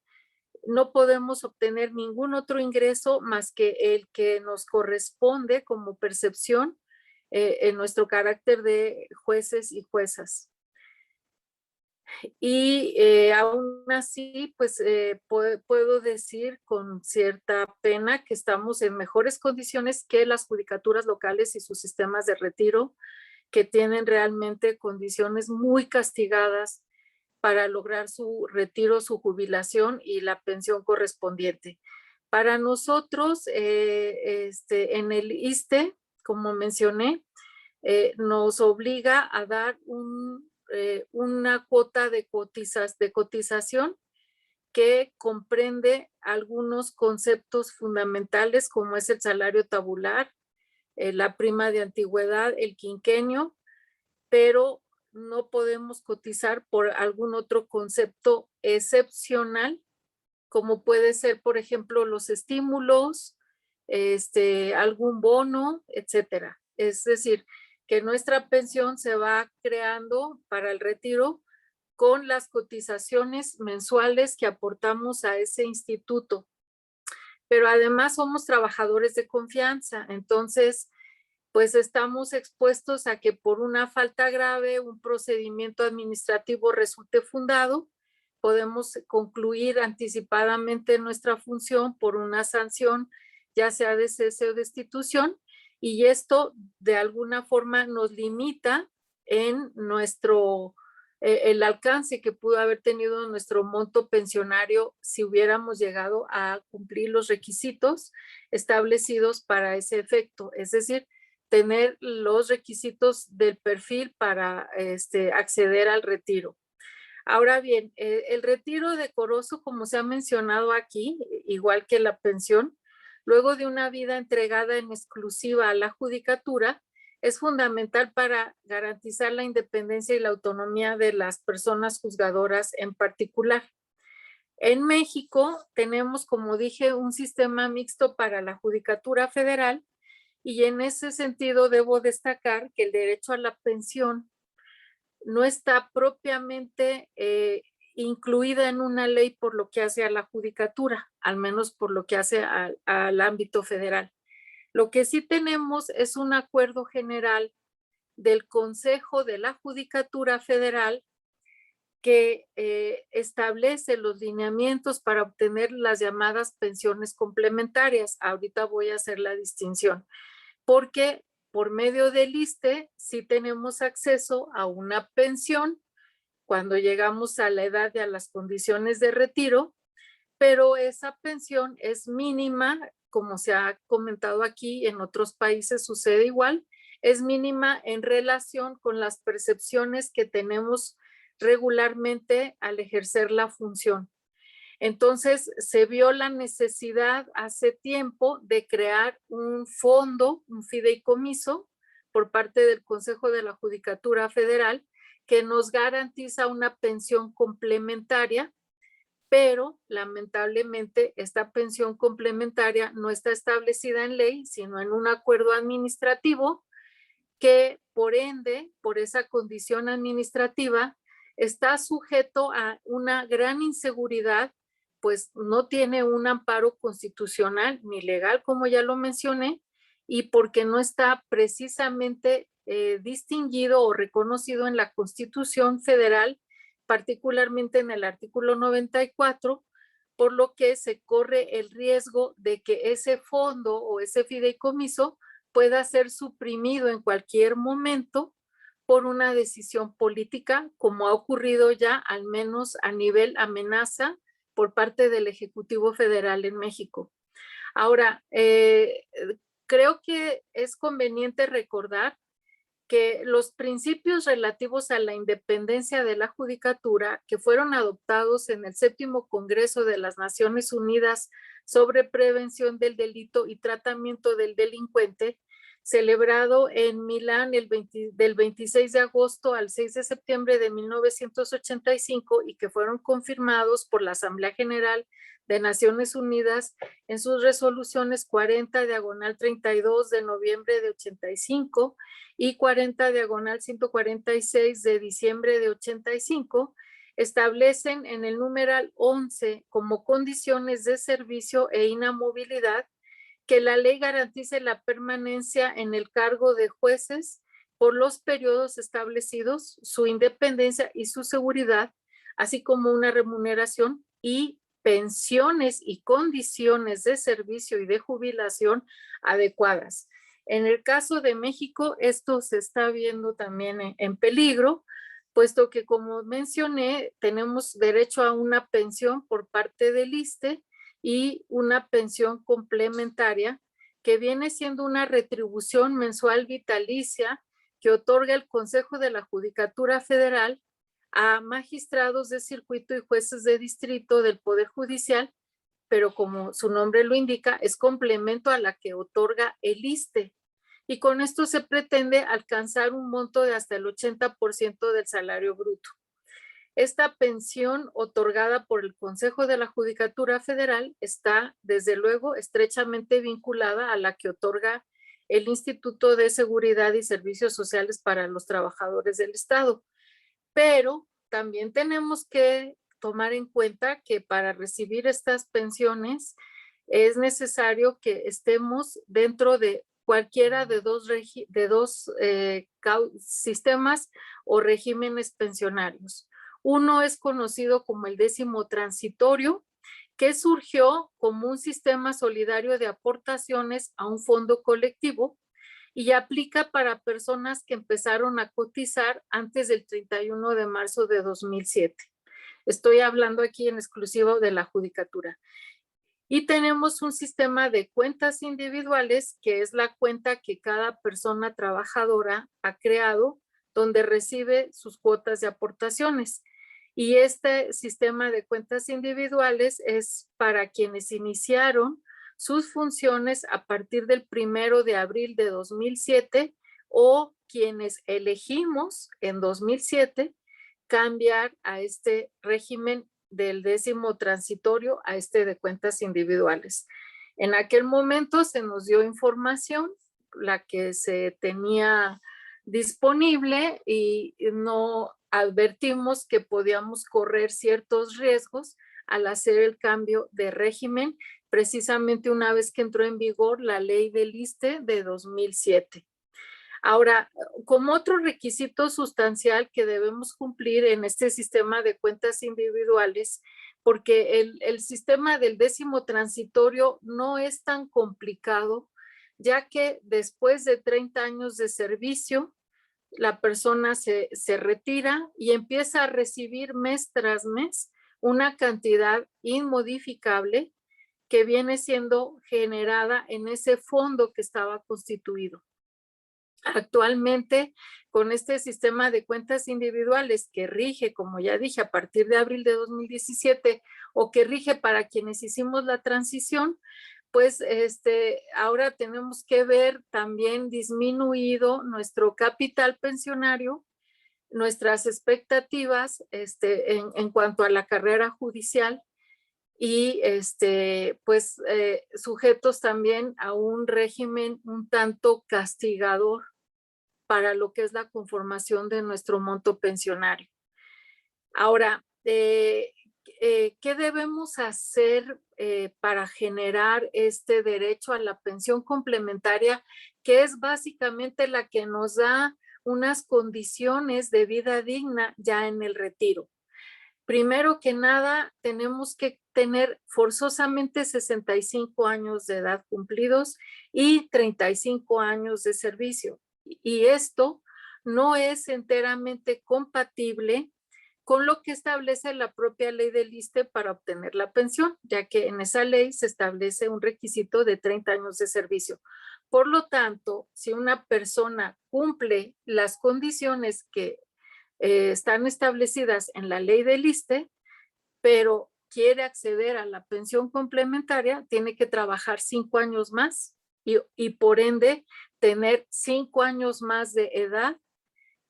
No podemos obtener ningún otro ingreso más que el que nos corresponde como percepción en nuestro carácter de jueces y juezas. Y aún así, pues puedo decir con cierta pena que estamos en mejores condiciones que las judicaturas locales y sus sistemas de retiro, que tienen realmente condiciones muy castigadas para lograr su retiro, su jubilación y la pensión correspondiente. Para nosotros, en el ISSSTE, como mencioné, nos obliga a dar una cuota de cotización que comprende algunos conceptos fundamentales como es el salario tabular, la prima de antigüedad, el quinquenio, pero no podemos cotizar por algún otro concepto excepcional, como puede ser, por ejemplo, los estímulos, algún bono, etcétera. Es decir, que nuestra pensión se va creando para el retiro con las cotizaciones mensuales que aportamos a ese instituto. Pero además somos trabajadores de confianza, entonces pues estamos expuestos a que por una falta grave, un procedimiento administrativo resulte fundado, podemos concluir anticipadamente nuestra función por una sanción, ya sea de cese o destitución, y esto de alguna forma nos limita en el alcance que pudo haber tenido nuestro monto pensionario si hubiéramos llegado a cumplir los requisitos establecidos para ese efecto, es decir, tener los requisitos del perfil para acceder al retiro. Ahora bien, el retiro decoroso, como se ha mencionado aquí, igual que la pensión, luego de una vida entregada en exclusiva a la judicatura, es fundamental para garantizar la independencia y la autonomía de las personas juzgadoras en particular. En México tenemos, como dije, un sistema mixto para la Judicatura Federal, y en ese sentido debo destacar que el derecho a la pensión no está propiamente incluida en una ley por lo que hace a la judicatura, al menos por lo que hace al ámbito federal. Lo que sí tenemos es un acuerdo general del Consejo de la Judicatura Federal que establece los lineamientos para obtener las llamadas pensiones complementarias. Ahorita voy a hacer la distinción, porque por medio del ISSSTE sí tenemos acceso a una pensión cuando llegamos a la edad y a las condiciones de retiro, pero esa pensión es mínima, como se ha comentado aquí, en otros países sucede igual, es mínima en relación con las percepciones que tenemos regularmente al ejercer la función. Entonces, se vio la necesidad hace tiempo de crear un fondo, un fideicomiso, por parte del Consejo de la Judicatura Federal, que nos garantiza una pensión complementaria, pero lamentablemente esta pensión complementaria no está establecida en ley, sino en un acuerdo administrativo que, por ende, por esa condición administrativa, está sujeto a una gran inseguridad, pues no tiene un amparo constitucional ni legal, como ya lo mencioné, y porque no está precisamente distinguido o reconocido en la Constitución Federal, particularmente en el artículo 94, por lo que se corre el riesgo de que ese fondo o ese fideicomiso pueda ser suprimido en cualquier momento por una decisión política, como ha ocurrido ya al menos a nivel amenaza por parte del Ejecutivo Federal en México. Ahora, creo que es conveniente recordar que los principios relativos a la independencia de la judicatura que fueron adoptados en el 7º Congreso de las Naciones Unidas sobre prevención del delito y tratamiento del delincuente, celebrado en Milán del 26 de agosto al 6 de septiembre de 1985 y que fueron confirmados por la Asamblea General de Naciones Unidas en sus resoluciones 40/32 de noviembre de 85 y 40/146 de diciembre de 85, establecen en el numeral 11 como condiciones de servicio e inamovilidad que la ley garantice la permanencia en el cargo de jueces por los periodos establecidos, su independencia y su seguridad, así como una remuneración y pensiones y condiciones de servicio y de jubilación adecuadas. En el caso de México, esto se está viendo también en peligro, puesto que, como mencioné, tenemos derecho a una pensión por parte del ISSSTE y una pensión complementaria que viene siendo una retribución mensual vitalicia que otorga el Consejo de la Judicatura Federal a magistrados de circuito y jueces de distrito del Poder Judicial, pero como su nombre lo indica, es complemento a la que otorga el ISSSTE. Y con esto se pretende alcanzar un monto de hasta el 80% del salario bruto. Esta pensión otorgada por el Consejo de la Judicatura Federal está, desde luego, estrechamente vinculada a la que otorga el Instituto de Seguridad y Servicios Sociales para los Trabajadores del Estado. Pero también tenemos que tomar en cuenta que para recibir estas pensiones es necesario que estemos dentro de cualquiera de dos sistemas o regímenes pensionarios. Uno es conocido como el 10º transitorio, que surgió como un sistema solidario de aportaciones a un fondo colectivo y aplica para personas que empezaron a cotizar antes del 31 de marzo de 2007. Estoy hablando aquí en exclusivo de la judicatura. Y tenemos un sistema de cuentas individuales, que es la cuenta que cada persona trabajadora ha creado, donde recibe sus cuotas de aportaciones. Y este sistema de cuentas individuales es para quienes iniciaron sus funciones a partir del 1 de abril de 2007 o quienes elegimos en 2007 cambiar a este régimen del 10º transitorio a este de cuentas individuales. En aquel momento se nos dio información, la que se tenía disponible, y no advertimos que podíamos correr ciertos riesgos al hacer el cambio de régimen, precisamente una vez que entró en vigor la ley del ISSSTE de 2007. Ahora, como otro requisito sustancial que debemos cumplir en este sistema de cuentas individuales, porque el sistema del 10º transitorio no es tan complicado, ya que después de 30 años de servicio, la persona se retira y empieza a recibir mes tras mes una cantidad inmodificable que viene siendo generada en ese fondo que estaba constituido. Actualmente, con este sistema de cuentas individuales que rige, como ya dije, a partir de abril de 2017, o que rige para quienes hicimos la transición, pues ahora tenemos que ver también disminuido nuestro capital pensionario, nuestras expectativas en cuanto a la carrera judicial, y pues sujetos también a un régimen un tanto castigador para lo que es la conformación de nuestro monto pensionario. Ahora, ¿qué debemos hacer para generar este derecho a la pensión complementaria, que es básicamente la que nos da unas condiciones de vida digna ya en el retiro? Primero que nada, tenemos que tener forzosamente 65 años de edad cumplidos y 35 años de servicio. Y esto no es enteramente compatible con lo que establece la propia ley del ISSSTE para obtener la pensión, ya que en esa ley se establece un requisito de 30 años de servicio. Por lo tanto, si una persona cumple las condiciones que están establecidas en la ley del ISSSTE, pero quiere acceder a la pensión complementaria, tiene que trabajar 5 años más y por ende tener 5 años más de edad,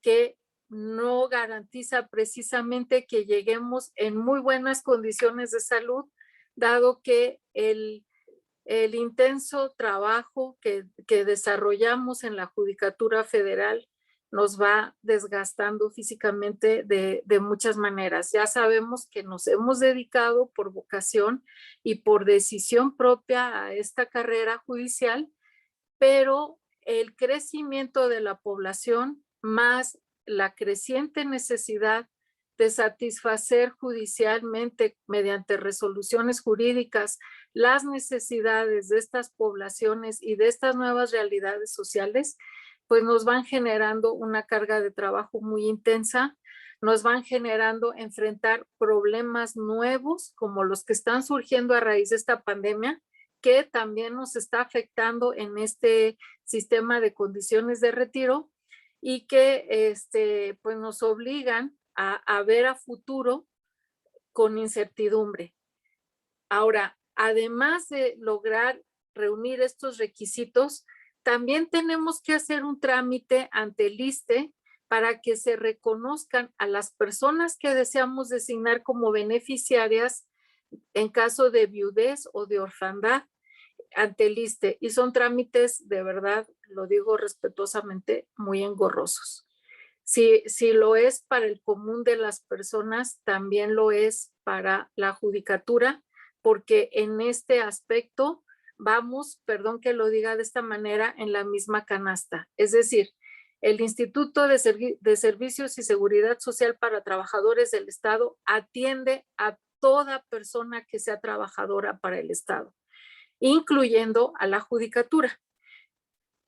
que no garantiza precisamente que lleguemos en muy buenas condiciones de salud, dado que el intenso trabajo que desarrollamos en la Judicatura Federal nos va desgastando físicamente de muchas maneras. Ya sabemos que nos hemos dedicado por vocación y por decisión propia a esta carrera judicial, pero el crecimiento de la población más la creciente necesidad de satisfacer judicialmente mediante resoluciones jurídicas las necesidades de estas poblaciones y de estas nuevas realidades sociales, pues nos van generando una carga de trabajo muy intensa, nos van generando enfrentar problemas nuevos como los que están surgiendo a raíz de esta pandemia, que también nos está afectando en este sistema de condiciones de retiro y que pues nos obligan a ver a futuro con incertidumbre. Ahora, además de lograr reunir estos requisitos, también tenemos que hacer un trámite ante el ISSSTE para que se reconozcan a las personas que deseamos designar como beneficiarias en caso de viudez o de orfandad ante el ISSSTE. Y son trámites, de verdad, lo digo respetuosamente, muy engorrosos. Si lo es para el común de las personas, también lo es para la judicatura, porque en este aspecto vamos, perdón que lo diga de esta manera, en la misma canasta. Es decir, el Instituto de Servicios y Seguridad Social para Trabajadores del Estado atiende a toda persona que sea trabajadora para el Estado, incluyendo a la judicatura.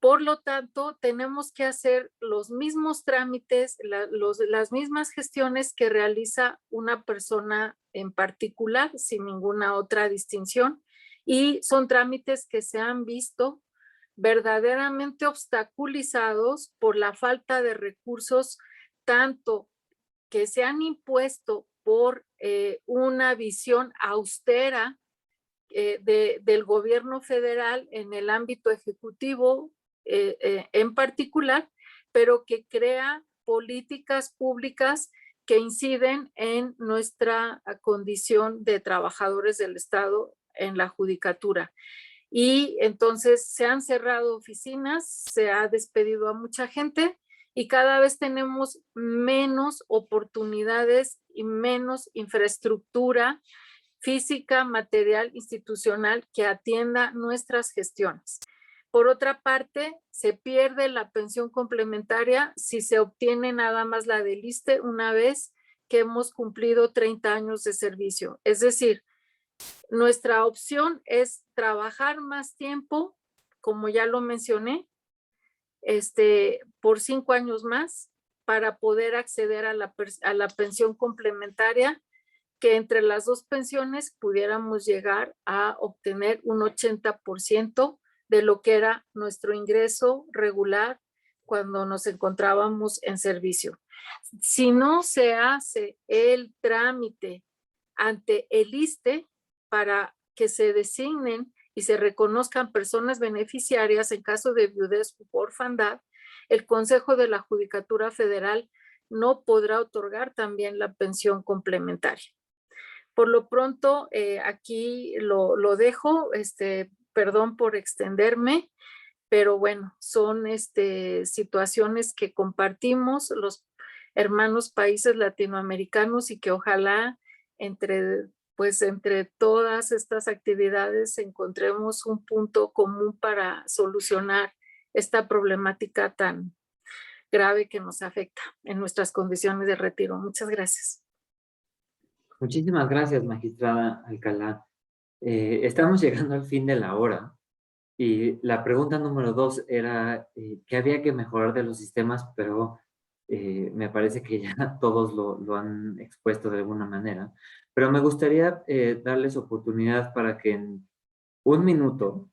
Por lo tanto, tenemos que hacer los mismos trámites, las mismas gestiones que realiza una persona en particular, sin ninguna otra distinción, y son trámites que se han visto verdaderamente obstaculizados por la falta de recursos, tanto que se han impuesto por una visión austera del gobierno federal en el ámbito ejecutivo en particular, pero que crea políticas públicas que inciden en nuestra condición de trabajadores del Estado en la judicatura. Y entonces se han cerrado oficinas, se ha despedido a mucha gente y cada vez tenemos menos oportunidades y menos infraestructura física, material, institucional que atienda nuestras gestiones. Por otra parte, se pierde la pensión complementaria si se obtiene nada más la del ISSSTE una vez que hemos cumplido 30 años de servicio. Es decir, nuestra opción es trabajar más tiempo como ya lo mencioné, por 5 años más para poder acceder a la pensión complementaria, que entre las dos pensiones pudiéramos llegar a obtener un 80% de lo que era nuestro ingreso regular cuando nos encontrábamos en servicio. Si no se hace el trámite ante el ISSSTE para que se designen y se reconozcan personas beneficiarias en caso de viudez u orfandad, el Consejo de la Judicatura Federal no podrá otorgar también la pensión complementaria. Por lo pronto, aquí lo dejo, perdón por extenderme, pero bueno, son situaciones que compartimos los hermanos países latinoamericanos y que ojalá entre todas estas actividades encontremos un punto común para solucionar esta problemática tan grave que nos afecta en nuestras condiciones de retiro. Muchas gracias. Muchísimas gracias, magistrada Alcalá. Estamos llegando al fin de la hora y la pregunta número 2 era ¿qué había que mejorar de los sistemas? Pero me parece que ya todos lo han expuesto de alguna manera. Pero me gustaría darles oportunidad para que en 1 minuto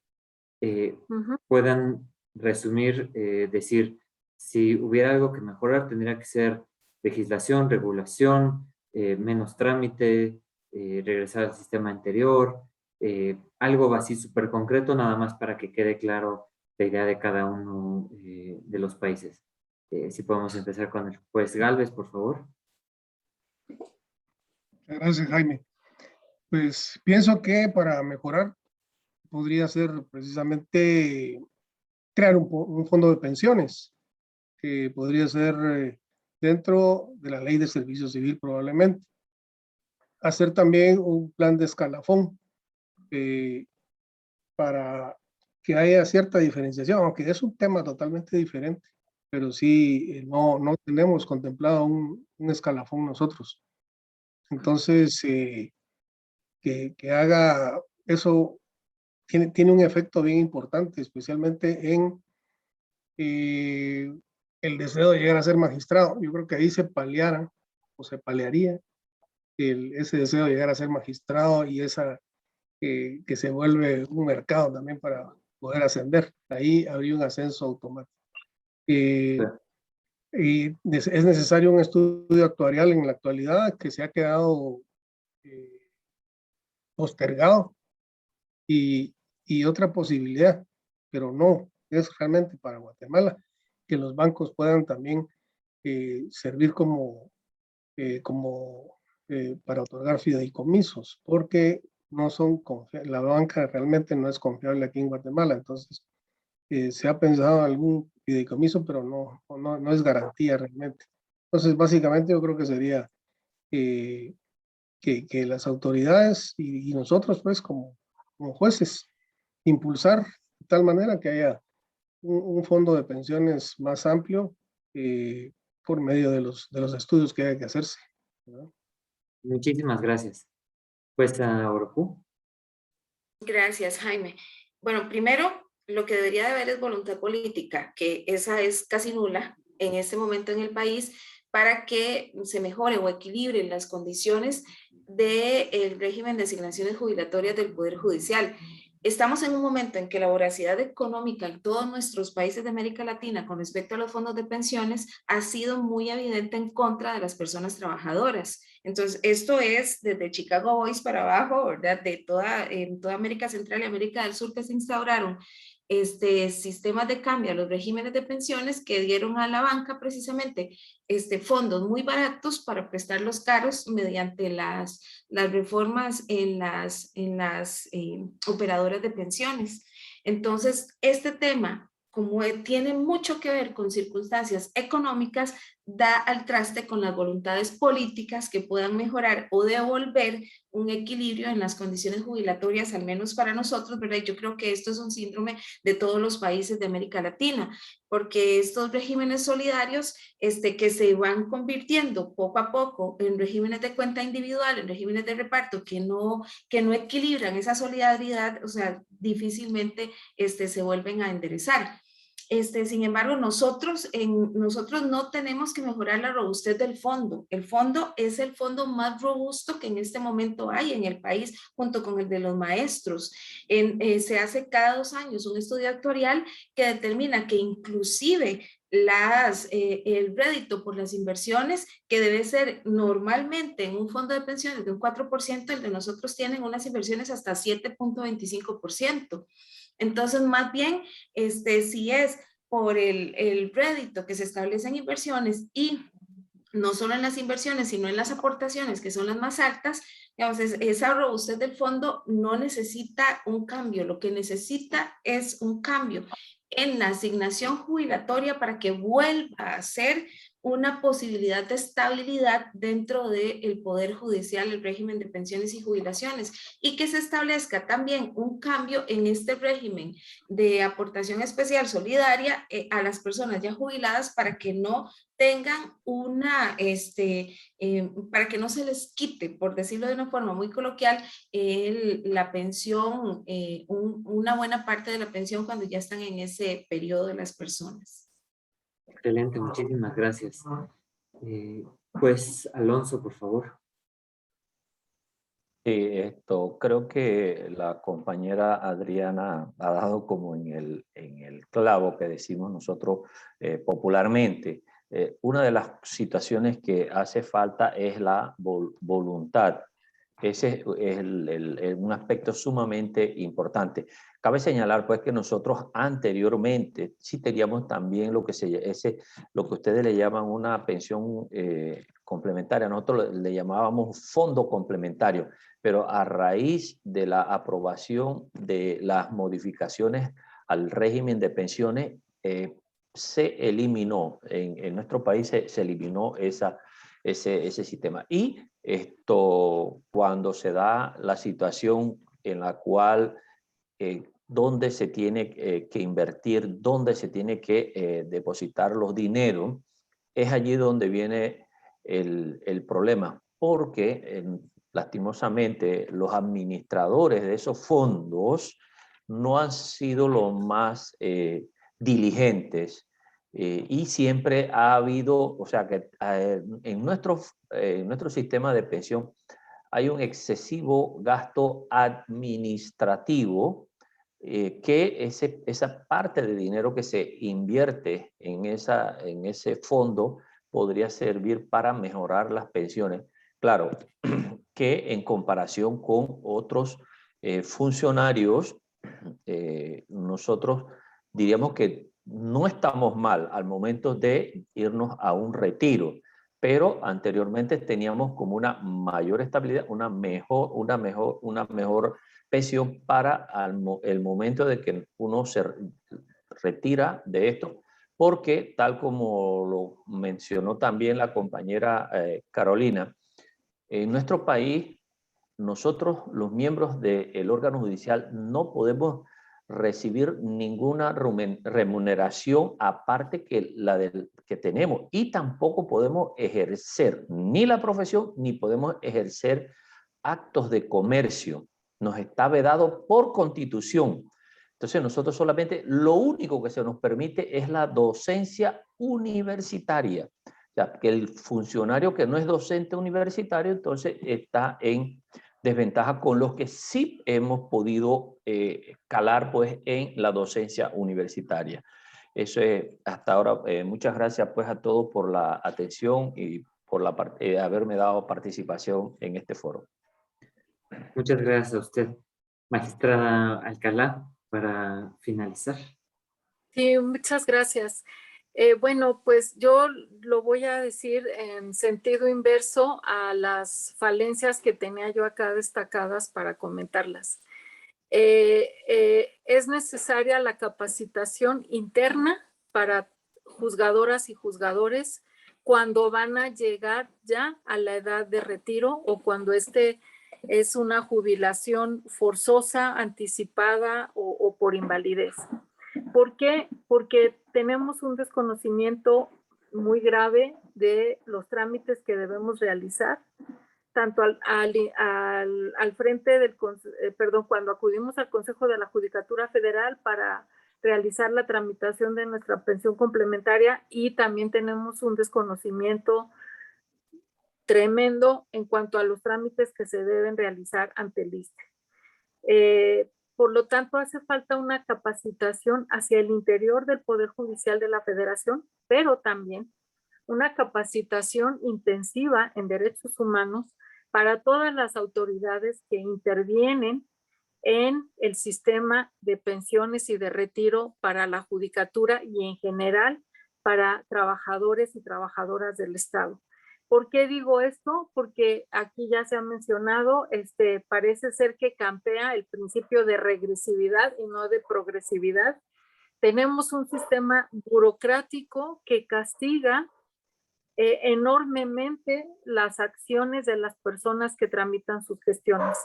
puedan resumir, decir, si hubiera algo que mejorar, tendría que ser legislación, regulación, menos trámite, regresar al sistema anterior, algo así súper concreto, nada más para que quede claro la idea de cada uno de los países. Si podemos empezar con el juez Gálvez, por favor. Gracias, Jaime. Pues pienso que para mejorar podría ser precisamente crear un fondo de pensiones, que podría ser dentro de la ley de servicio civil probablemente. Hacer también un plan de escalafón para que haya cierta diferenciación, aunque es un tema totalmente diferente, pero sí no tenemos contemplado un escalafón nosotros. Entonces, que haga eso tiene un efecto bien importante, especialmente en el deseo de llegar a ser magistrado. Yo creo que ahí se paliara o se paliaría ese deseo de llegar a ser magistrado y que se vuelve un mercado también para poder ascender. Ahí habría un ascenso automático. Y es necesario un estudio actuarial en la actualidad que se ha quedado postergado y otra posibilidad, pero no es realmente para Guatemala que los bancos puedan también servir como para otorgar fideicomisos, porque no son la banca realmente no es confiable aquí en Guatemala. Entonces se ha pensado en algún fideicomiso, pero no es garantía realmente. Entonces básicamente yo creo que sería que las autoridades y nosotros pues como jueces impulsar de tal manera que haya un fondo de pensiones más amplio por medio de los estudios que hay que hacerse, ¿verdad? Muchísimas gracias. Pues a Orocu. Gracias, Jaime. Bueno, primero, lo que debería de haber es voluntad política, que esa es casi nula en este momento en el país, para que se mejore o equilibren las condiciones del régimen de asignaciones jubilatorias del Poder Judicial. Estamos en un momento en que la voracidad económica en todos nuestros países de América Latina con respecto a los fondos de pensiones ha sido muy evidente en contra de las personas trabajadoras. Entonces, esto es desde Chicago Boys para abajo, ¿verdad? En toda América Central y América del Sur que se instauraron sistemas de cambio a los regímenes de pensiones que dieron a la banca precisamente fondos muy baratos para prestarlos caros mediante las reformas en las operadoras de pensiones. Entonces, este tema, como tiene mucho que ver con circunstancias económicas, da al traste con las voluntades políticas que puedan mejorar o devolver un equilibrio en las condiciones jubilatorias, al menos para nosotros, ¿verdad? Yo creo que esto es un síndrome de todos los países de América Latina. porque estos regímenes solidarios que se van convirtiendo poco a poco en regímenes de cuenta individual, en regímenes de reparto que no equilibran esa solidaridad, o sea, difícilmente se vuelven a enderezar. Sin embargo, nosotros no tenemos que mejorar la robustez del fondo. El fondo es el fondo más robusto que en este momento hay en el país, junto con el de los maestros. Se hace cada 2 años un estudio actuarial que determina que inclusive el rédito por las inversiones, que debe ser normalmente en un fondo de pensiones de un 4%, el de nosotros tienen unas inversiones hasta 7.25%. Entonces, más bien, si es por el rédito que se establece en inversiones y no solo en las inversiones, sino en las aportaciones, que son las más altas, digamos, esa robustez del fondo no necesita un cambio, lo que necesita es un cambio en la asignación jubilatoria para que vuelva a ser una posibilidad de estabilidad dentro del Poder Judicial, el régimen de pensiones y jubilaciones, y que se establezca también un cambio en este régimen de aportación especial solidaria a las personas ya jubiladas para que no tengan para que no se les quite, por decirlo de una forma muy coloquial, la pensión, una buena parte de la pensión cuando ya están en ese periodo de las personas. Excelente, muchísimas gracias. Pues, Alonso, por favor. Creo que la compañera Adriana ha dado como en el clavo que decimos nosotros popularmente. Una de las situaciones que hace falta es la voluntad. Ese es un aspecto sumamente importante. Cabe señalar pues que nosotros anteriormente sí teníamos también lo que ustedes le llaman una pensión complementaria. Nosotros le llamábamos fondo complementario, pero a raíz de la aprobación de las modificaciones al régimen de pensiones, se eliminó, en nuestro país se eliminó ese sistema. Y cuando se da la situación en la cual dónde se tiene que invertir, dónde se tiene que depositar los dineros, es allí donde viene el problema, porque lastimosamente los administradores de esos fondos no han sido los más diligentes, y siempre ha habido, o sea que en nuestro sistema de pensión hay un excesivo gasto administrativo, que esa parte de dinero que se invierte en ese fondo podría servir para mejorar las pensiones. Claro, que en comparación con otros funcionarios, nosotros diríamos que no estamos mal al momento de irnos a un retiro, pero anteriormente teníamos como una mayor estabilidad, una mejor pensión para el momento de que uno se retira de esto, porque tal como lo mencionó también la compañera Carolina, en nuestro país, nosotros, los miembros del órgano judicial, no podemos recibir ninguna remuneración aparte que la que tenemos, y tampoco podemos ejercer ni la profesión ni podemos ejercer actos de comercio. Nos está vedado por constitución. Entonces nosotros solamente, lo único que se nos permite es la docencia universitaria. O sea, que el funcionario que no es docente universitario entonces está en desventaja con los que sí hemos podido calar pues en la docencia universitaria. Eso es hasta ahora. Muchas gracias pues a todos por la atención y por haberme dado participación en este foro. Muchas gracias a usted, magistrada Alcalá, para finalizar. Sí, muchas gracias. Bueno, pues yo lo voy a decir en sentido inverso a las falencias que tenía yo acá destacadas para comentarlas. Es necesaria la capacitación interna para juzgadoras y juzgadores cuando van a llegar ya a la edad de retiro o cuando es una jubilación forzosa, anticipada o por invalidez. ¿Por qué? Porque tenemos un desconocimiento muy grave de los trámites que debemos realizar, tanto al frente del, cuando acudimos al Consejo de la Judicatura Federal para realizar la tramitación de nuestra pensión complementaria, y también tenemos un desconocimiento tremendo en cuanto a los trámites que se deben realizar ante el ISSSTE. Por lo tanto, hace falta una capacitación hacia el interior del Poder Judicial de la Federación, pero también una capacitación intensiva en derechos humanos para todas las autoridades que intervienen en el sistema de pensiones y de retiro para la judicatura y en general para trabajadores y trabajadoras del Estado. ¿Por qué digo esto? Porque aquí ya se ha mencionado, parece ser que campea el principio de regresividad y no de progresividad. Tenemos un sistema burocrático que castiga enormemente las acciones de las personas que tramitan sus gestiones.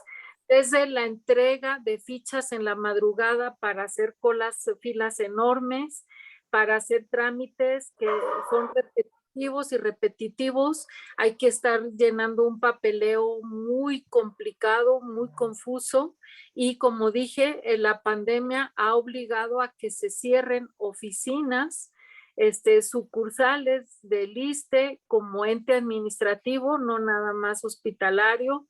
Desde la entrega de fichas en la madrugada para hacer filas enormes, para hacer trámites que son repetitivos, hay que estar llenando un papeleo muy complicado, muy confuso, y como dije, la pandemia ha obligado a que se cierren oficinas, sucursales del ISSSTE como ente administrativo, no nada más hospitalario.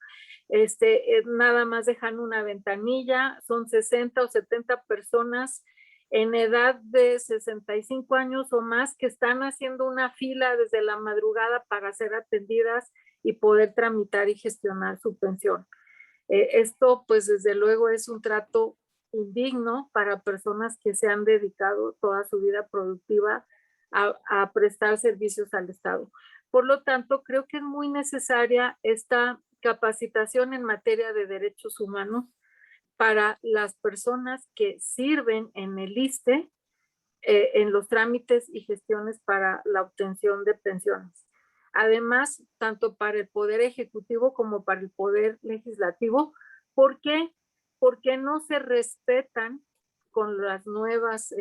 Nada más dejan una ventanilla, son 60 o 70 personas en edad de 65 años o más que están haciendo una fila desde la madrugada para ser atendidas y poder tramitar y gestionar su pensión. Esto pues desde luego es un trato indigno para personas que se han dedicado toda su vida productiva a prestar servicios al Estado. Por lo tanto, creo que es muy necesaria esta capacitación en materia de derechos humanos para las personas que sirven en el ISSSTE en los trámites y gestiones para la obtención de pensiones. Además, tanto para el Poder Ejecutivo como para el Poder Legislativo. ¿Por qué? Porque no se respetan con las nuevas,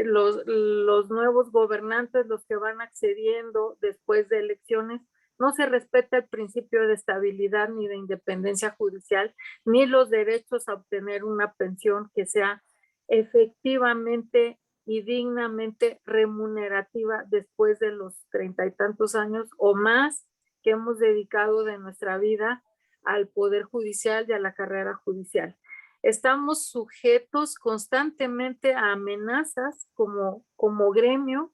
los nuevos gobernantes, los que van accediendo después de elecciones, no se respeta el principio de estabilidad ni de independencia judicial, ni los derechos a obtener una pensión que sea efectivamente y dignamente remunerativa después de los 30 y tantos años o más que hemos dedicado de nuestra vida al Poder Judicial y a la carrera judicial. Estamos sujetos constantemente a amenazas como gremios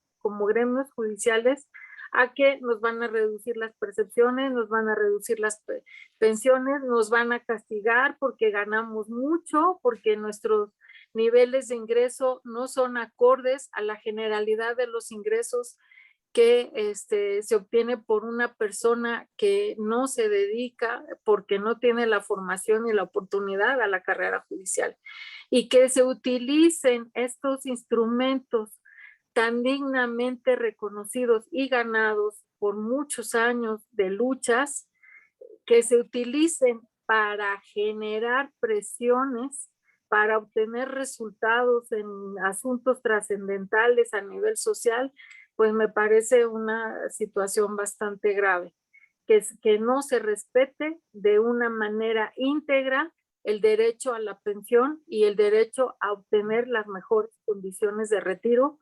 judiciales, a que nos van a reducir las percepciones, nos van a reducir las pensiones, nos van a castigar porque ganamos mucho, porque nuestros niveles de ingreso no son acordes a la generalidad de los ingresos que se obtiene por una persona que no se dedica porque no tiene la formación ni la oportunidad a la carrera judicial, y que se utilicen estos instrumentos tan dignamente reconocidos y ganados por muchos años de luchas, que se utilicen para generar presiones, para obtener resultados en asuntos trascendentales a nivel social, pues me parece una situación bastante grave. Que no se respete de una manera íntegra el derecho a la pensión y el derecho a obtener las mejores condiciones de retiro,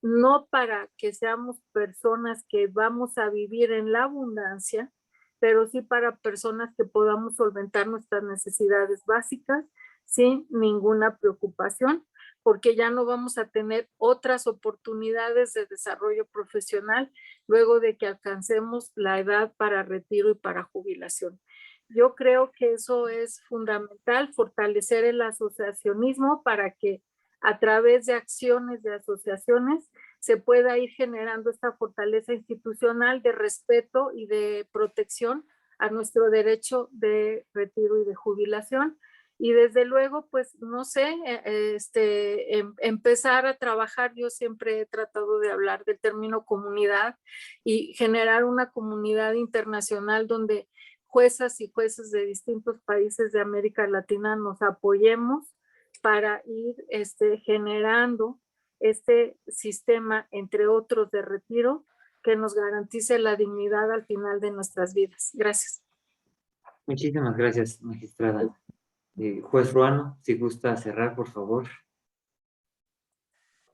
no para que seamos personas que vamos a vivir en la abundancia, pero sí para personas que podamos solventar nuestras necesidades básicas sin ninguna preocupación, porque ya no vamos a tener otras oportunidades de desarrollo profesional luego de que alcancemos la edad para retiro y para jubilación. Yo creo que eso es fundamental, fortalecer el asociacionismo para que a través de acciones de asociaciones se pueda ir generando esta fortaleza institucional de respeto y de protección a nuestro derecho de retiro y de jubilación. Y desde luego, pues, no sé, empezar a trabajar. Yo siempre he tratado de hablar del término comunidad y generar una comunidad internacional donde juezas y jueces de distintos países de América Latina nos apoyemos para ir generando este sistema, entre otros, de retiro que nos garantice la dignidad al final de nuestras vidas. Gracias. Muchísimas gracias, magistrada. Juez Ruano, si gusta cerrar, por favor.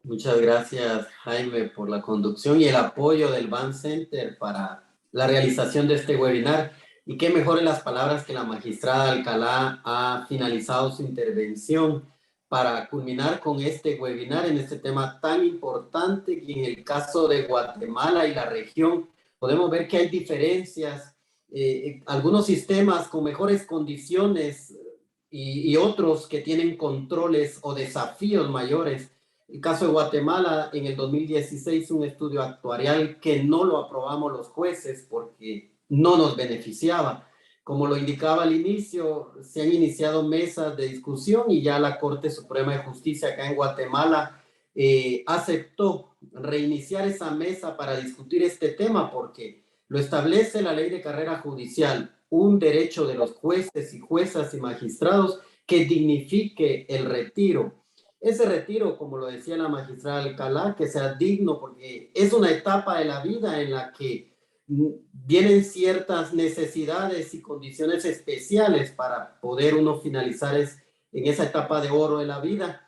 Muchas gracias, Jaime, por la conducción y el apoyo del Ban Center para la realización de este webinar. Y qué mejor en las palabras que la magistrada Alcalá ha finalizado su intervención para culminar con este webinar en este tema tan importante, y en el caso de Guatemala y la región podemos ver que hay diferencias, algunos sistemas con mejores condiciones y otros que tienen controles o desafíos mayores. El caso de Guatemala, en el 2016, un estudio actuarial que no lo aprobamos los jueces porque no nos beneficiaba. Como lo indicaba al inicio, se han iniciado mesas de discusión y ya la Corte Suprema de Justicia acá en Guatemala aceptó reiniciar esa mesa para discutir este tema porque lo establece la Ley de Carrera Judicial, un derecho de los jueces y juezas y magistrados que dignifique el retiro. Ese retiro, como lo decía la magistrada Alcalá, que sea digno, porque es una etapa de la vida en la que vienen ciertas necesidades y condiciones especiales para poder uno finalizar en esa etapa de oro de la vida.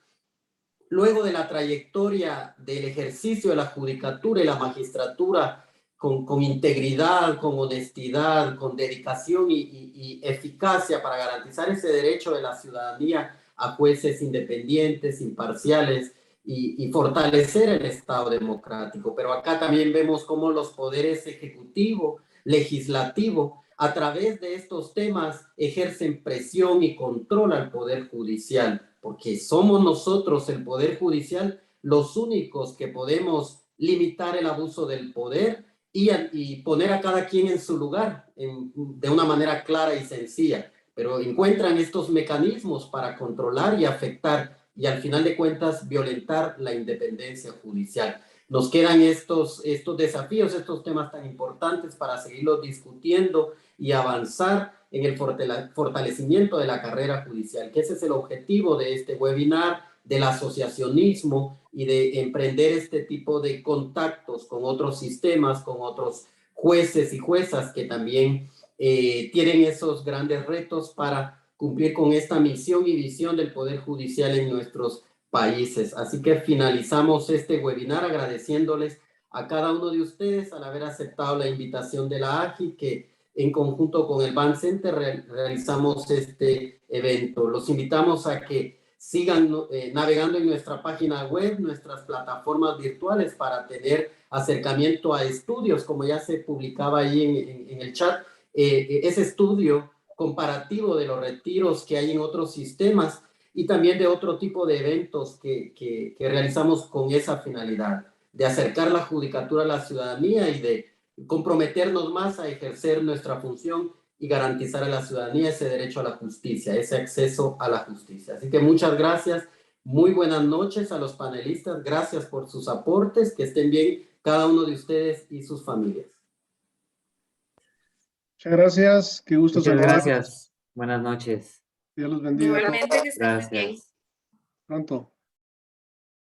Luego de la trayectoria del ejercicio de la judicatura y la magistratura con integridad, con honestidad, con dedicación y eficacia para garantizar ese derecho de la ciudadanía a jueces independientes, imparciales y fortalecer el Estado democrático. Pero acá también vemos cómo los poderes ejecutivo, legislativo, a través de estos temas ejercen presión y control al Poder Judicial, porque somos nosotros, el Poder Judicial, los únicos que podemos limitar el abuso del poder y poner a cada quien en su lugar de una manera clara y sencilla. Pero encuentran estos mecanismos para controlar y afectar y al final de cuentas violentar la independencia judicial. Nos quedan estos desafíos, estos temas tan importantes para seguirlos discutiendo y avanzar en el fortalecimiento de la carrera judicial, que ese es el objetivo de este webinar, del asociacionismo y de emprender este tipo de contactos con otros sistemas, con otros jueces y juezas que también tienen esos grandes retos para cumplir con esta misión y visión del Poder Judicial en nuestros países. Así que finalizamos este webinar agradeciéndoles a cada uno de ustedes al haber aceptado la invitación de la AGI, que en conjunto con el Ban Center realizamos este evento. Los invitamos a que sigan navegando en nuestra página web, nuestras plataformas virtuales para tener acercamiento a estudios, como ya se publicaba ahí en el chat, ese estudio comparativo de los retiros que hay en otros sistemas y también de otro tipo de eventos que realizamos con esa finalidad, de acercar la judicatura a la ciudadanía y de comprometernos más a ejercer nuestra función y garantizar a la ciudadanía ese derecho a la justicia, ese acceso a la justicia. Así que muchas gracias, muy buenas noches a los panelistas, gracias por sus aportes, que estén bien cada uno de ustedes y sus familias. Muchas gracias, qué gusto Muchas saludar. Gracias, buenas noches. Dios los bendiga a todos. Igualmente, que estén muy bien. Gracias. Pronto.